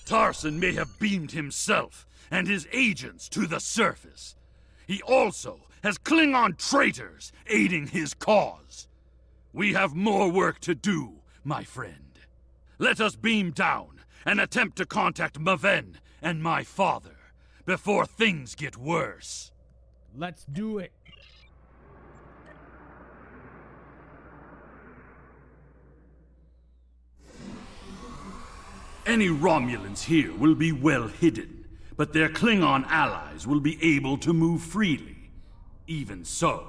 Tarson may have beamed himself and his agents to the surface. He also has Klingon traitors aiding his cause. We have more work to do, my friend. Let us beam down and attempt to contact Maven and my father before things get worse. Let's do it. Any Romulans here will be well hidden, but their Klingon allies will be able to move freely. Even so,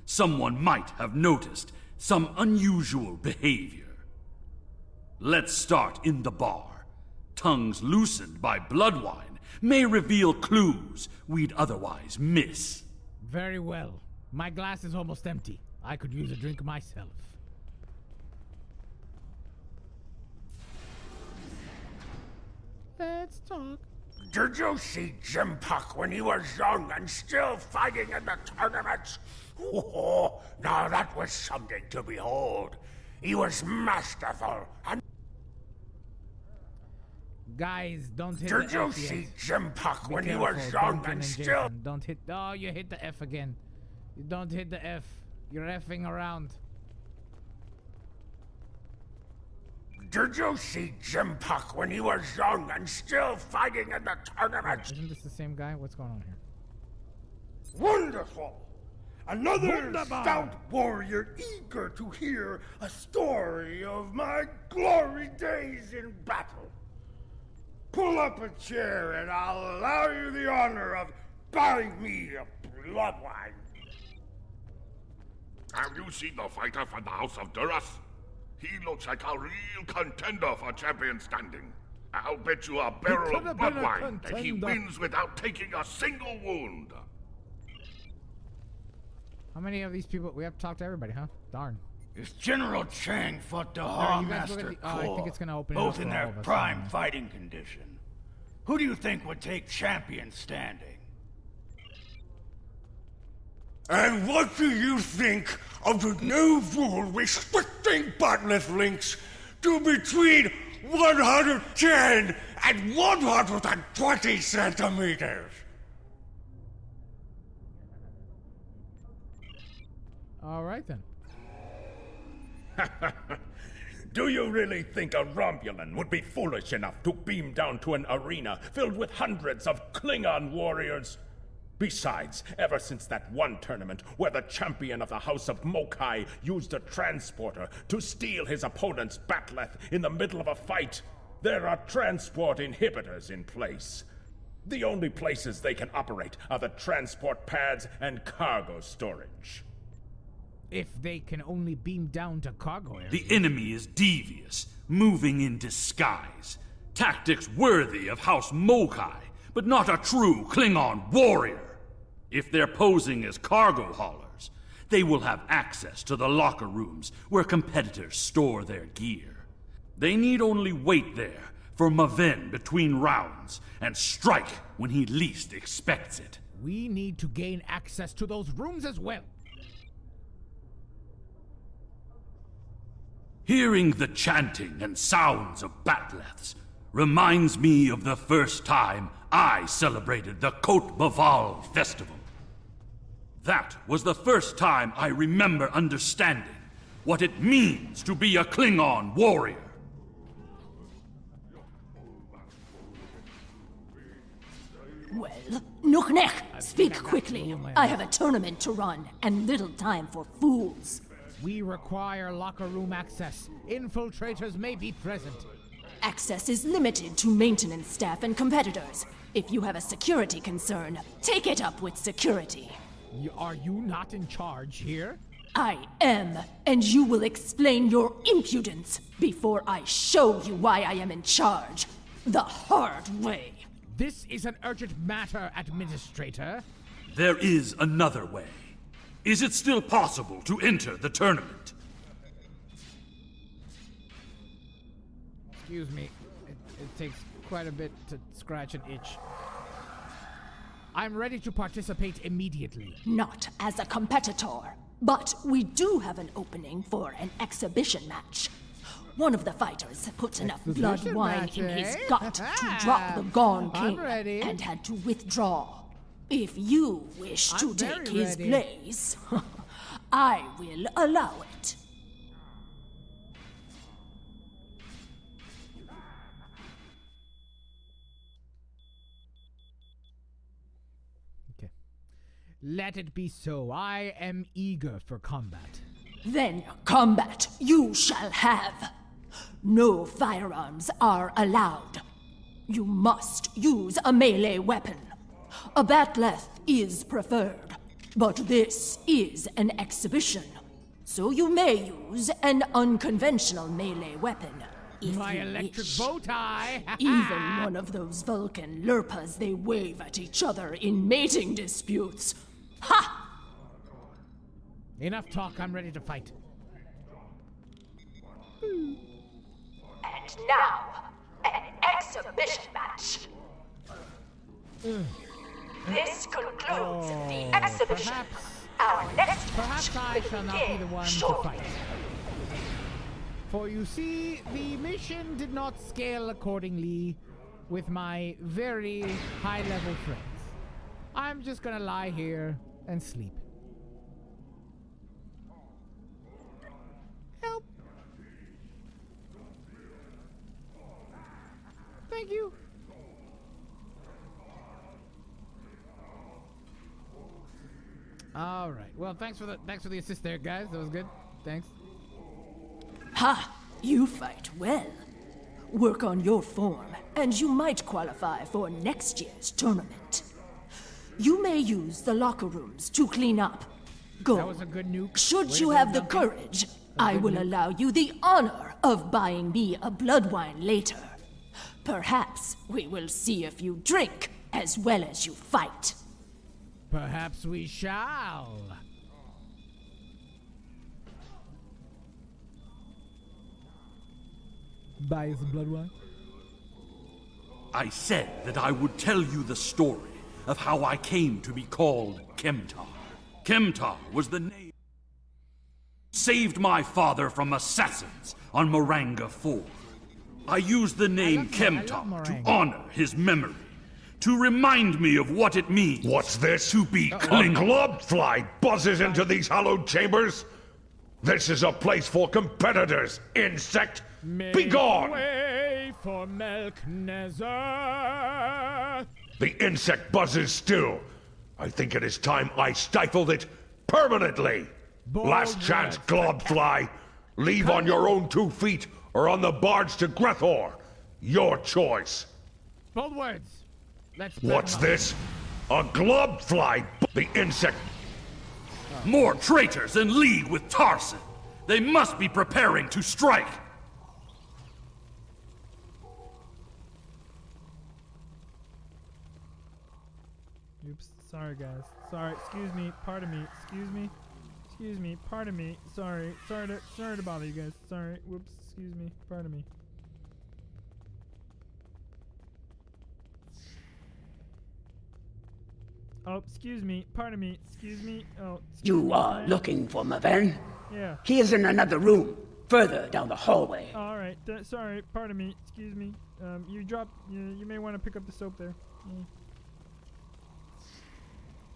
someone might have noticed some unusual behavior. Let's start in the bar. Tongues loosened by blood wine may reveal clues we'd otherwise miss. Very well. My glass is almost empty. I could use a drink myself. Let's talk. Did you see Jim Puck when he was young and still fighting in the tournaments? Oh, now that was something to behold. He was masterful and... Guys, don't hit Did the you F see yet. Jim Puck Be when careful, he was young Duncan and Jason. still... Don't hit... Oh, you hit the F again. You don't hit the F. You're effing around. Did you see Jim Puck when he was young and still fighting in the tournaments? Isn't this the same guy? What's going on here? Wonderful! Another Wunderbar. stout warrior eager to hear a story of my glory days in battle. Pull up a chair and I'll allow you the honor of buying me a blood wine. Have you seen the fighter from the House of Duras? He looks like a real contender for champion standing. I'll bet you a barrel could of have blood been a wine that he contender. wins without taking a single wound. How many of these people? We have to talk to everybody, huh? Darn. If General Chang fought the Alright, you guys look Master at the- I think Corps, it's gonna open it up both for in all their of us, prime anyway. fighting condition, who do you think would take champion standing? And what do you think of the new rule restricting bottomless links to between 110 and 120 centimeters? All right then. Do you really think a Romulan would be foolish enough to beam down to an arena filled with hundreds of Klingon warriors? Besides, ever since that one tournament where the champion of the House of Mokai used a transporter to steal his opponent's bat'leth in the middle of a fight, there are transport inhibitors in place. The only places they can operate are the transport pads and cargo storage. If they can only beam down to cargo areas. The enemy is devious, moving in disguise. Tactics worthy of House Mokai, but not a true Klingon warrior. If they're posing as cargo haulers, they will have access to the locker rooms where competitors store their gear. They need only wait there for Maven between rounds and strike when he least expects it. We need to gain access to those rooms as well. Hearing the chanting and sounds of batleths reminds me of the first time I celebrated the Côte Baval festival. That was the first time I remember understanding what it means to be a Klingon warrior. Well, Nuchnech, speak quickly. I have a tournament to run, and little time for fools. We require locker room access. Infiltrators may be present. Access is limited to maintenance staff and competitors. If you have a security concern, take it up with security. Are you not in charge here? I am, and you will explain your impudence before I show you why I am in charge. The hard way. This is an urgent matter, Administrator. There is another way. Is it still possible to enter the tournament? Excuse me. It takes quite a bit to scratch an itch. I'm ready to participate immediately. Not as a competitor, but we do have an opening for an exhibition match. One of the fighters put enough blood wine in his gut to drop the Gone King and had to withdraw. If you wish to take his place, I will allow it. Okay. Let it be so. I am eager for combat. Then combat you shall have. No firearms are allowed. You must use a melee weapon. A batleth is preferred, but this is an exhibition, so you may use an unconventional melee weapon if My you electric wish. bow tie! Even one of those Vulcan lurpas they wave at each other in mating disputes. Ha! Enough talk, I'm ready to fight. And now, an exhibition match. This concludes the exhibition. Our next Perhaps I shall not be the one to fight. For you see, the mission did not scale accordingly with my very high-level friends. I'm just gonna lie here and sleep. Help! Thank you. All right. Well, thanks for the assist there, guys. That was good. Thanks. Ha! You fight well. Work on your form, and you might qualify for next year's tournament. You may use the locker rooms to clean up. Go. That was a good nuke. Should you have the courage, I will allow you the honor of buying me a blood wine later. Perhaps we will see if you drink as well as you fight. Perhaps we shall. Buy some blood wine? I said that I would tell you the story of how I came to be called Kemtar. Kemtar was the name saved my father from assassins on Moranga 4. I used the name Kemtar to honor his memory, to remind me of what it means. What's this? To be A Klingon. globfly buzzes into these hallowed chambers? This is a place for competitors, insect! Be gone! Way for Melk'Nezzar. The insect buzzes still. I think it is time I stifled it permanently. Last chance, globfly. Leave on your own 2 feet or on the barge to Grethor. Your choice. Bold words. Let's. What's this? A globfly. The insect. More traitors in league with Tarson. They must be preparing to strike. Oops. Sorry, guys. Sorry. Excuse me. Pardon me. Excuse me. Excuse me. Pardon me. Sorry. Sorry to bother you guys. Sorry. Whoops. Excuse me. Pardon me. Oh, excuse me. Pardon me. Excuse me. Oh. You are looking for Maven? Yeah. He is in another room, further down the hallway. All right. Sorry. Pardon me. Excuse me. You dropped. You may want to pick up the soap there.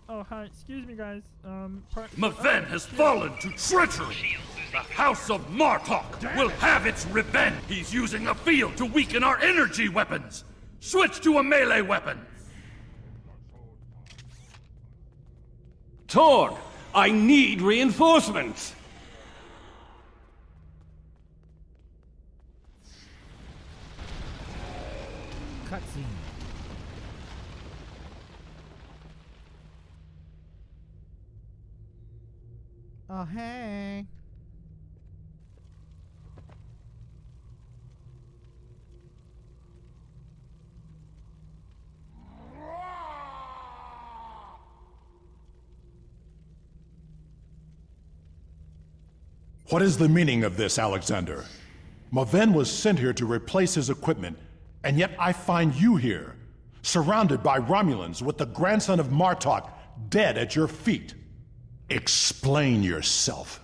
Oh, hi. Excuse me, guys. Maven has fallen to treachery. The House of Martok will have its revenge. He's using a field to weaken our energy weapons. Switch to a melee weapon. Torg, I need reinforcements. Cutscene. Oh, hey. What is the meaning of this, Alexander? Maven was sent here to replace his equipment, and yet I find you here, surrounded by Romulans with the grandson of Martok dead at your feet. Explain yourself.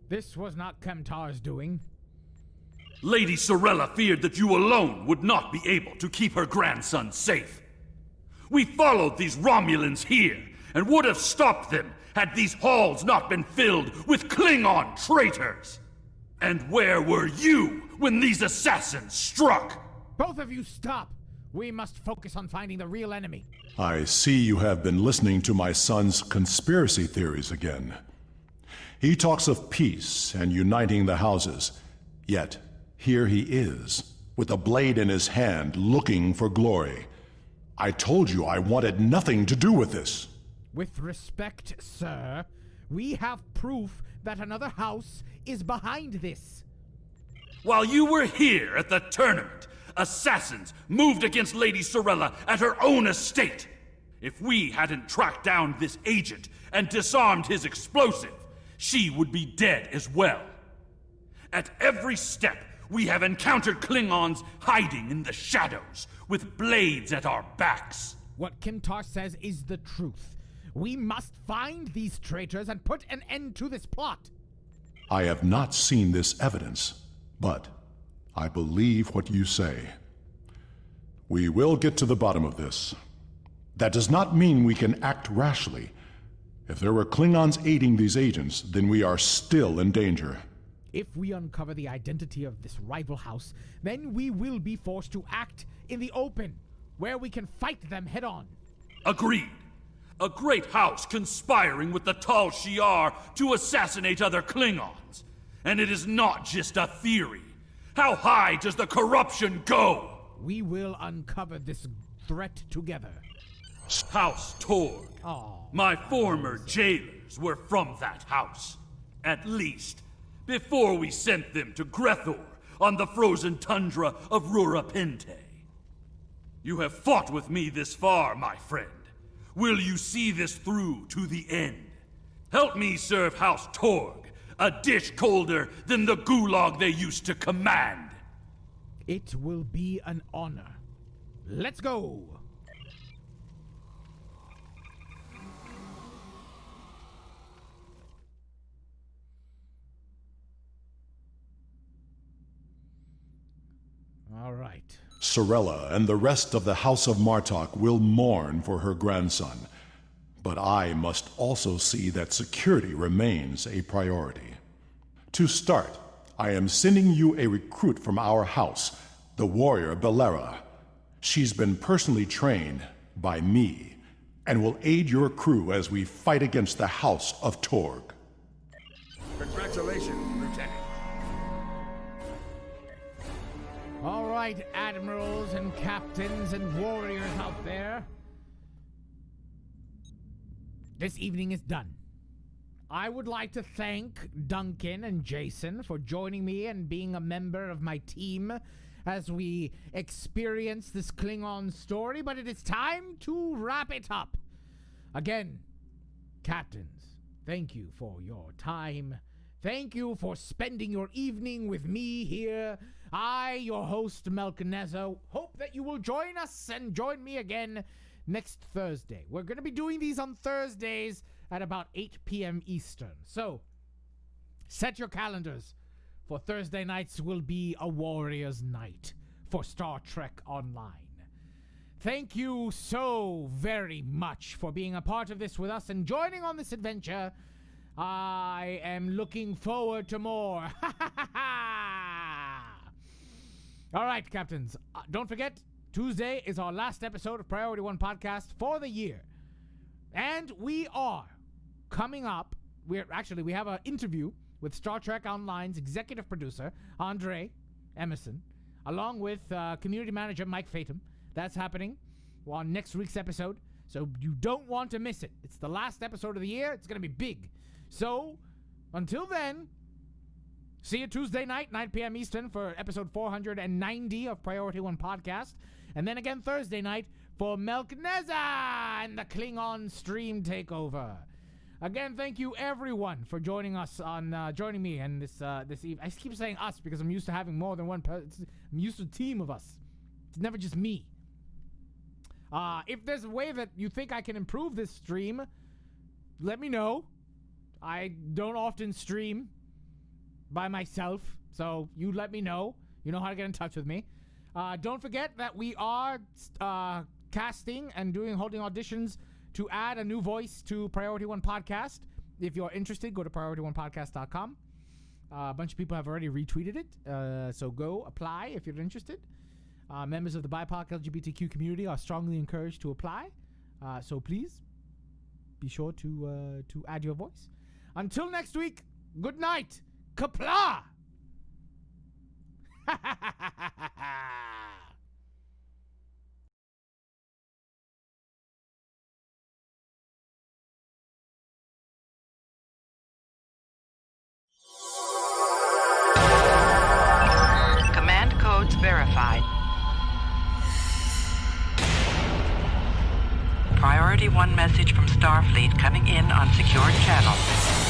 This was not Kemtar's doing. Lady Sorella feared that you alone would not be able to keep her grandson safe. We followed these Romulans here and would have stopped them had these halls not been filled with Klingon traitors. And where were you when these assassins struck? Both of you stop! We must focus on finding the real enemy. I see you have been listening to my son's conspiracy theories again. He talks of peace and uniting the houses, yet here he is, with a blade in his hand, looking for glory. I told you I wanted nothing to do with this. With respect, sir, we have proof that another house is behind this. While you were here at the tournament, assassins moved against Lady Sorella at her own estate. If we hadn't tracked down this agent and disarmed his explosive, she would be dead as well. At every step, we have encountered Klingons hiding in the shadows, with blades at our backs. What Kemtar says is the truth. We must find these traitors and put an end to this plot. I have not seen this evidence, but I believe what you say. We will get to the bottom of this. That does not mean we can act rashly. If there were Klingons aiding these agents, then we are still in danger. If we uncover the identity of this rival house, then we will be forced to act in the open, where we can fight them head on. Agreed. A great house conspiring with the Tal Shiar to assassinate other Klingons. And it is not just a theory. How high does the corruption go? We will uncover this threat together. House Torg. My former jailers were from that house. At least, before we sent them to Grethor on the frozen tundra of Rurapente. You have fought with me this far, my friend. Will you see this through to the end? Help me serve House Torg, a dish colder than the gulag they used to command. It will be an honor. Let's go! All right. Sorella and the rest of the House of Martok will mourn for her grandson. But I must also see that security remains a priority. To start, I am sending you a recruit from our house, the warrior Belera. She's been personally trained by me and will aid your crew as we fight against the House of Torg. Congratulations, Lieutenant. All right, admirals and captains and warriors out there. This evening is done. I would like to thank Duncan and Jason for joining me and being a member of my team as we experience this Klingon story, but it is time to wrap it up. Again, captains, thank you for your time. Thank you for spending your evening with me here. I, your host, Melk'Nezzar, hope that you will join us and join me again next Thursday. We're going to be doing these on Thursdays at about 8 p.m. Eastern. So, set your calendars, for Thursday nights will be a warrior's night for Star Trek Online. Thank you so very much for being a part of this with us and joining on this adventure. I am looking forward to more. All right, captains. Don't forget, Tuesday is our last episode of Priority One Podcast for the year. And we are coming up. We have an interview with Star Trek Online's executive producer, Andre Emerson, along with community manager Mike Fatum. That's happening on next week's episode, so you don't want to miss it. It's the last episode of the year. It's going to be big. So, until then, see you Tuesday night, 9 p.m. Eastern, for episode 490 of Priority One Podcast. And then again Thursday night for Melk'Nezzar and the Klingon stream takeover. Again, thank you everyone for joining us on joining me and this evening. I keep saying us because I'm used to having more than one person. I'm used to a team of us. It's never just me. If there's a way that you think I can improve this stream, let me know. I don't often stream by myself, so you let me know. You know how to get in touch with me. Don't forget that we are casting and holding auditions to add a new voice to Priority One Podcast. If you're interested, go to PriorityOnePodcast.com. A bunch of people have already retweeted it, so go apply if you're interested. Members of the BIPOC LGBTQ community are strongly encouraged to apply, so please be sure to add your voice. Until next week, good night. Kapla! Command codes verified. Priority 1 message from Starfleet coming in on secured channel.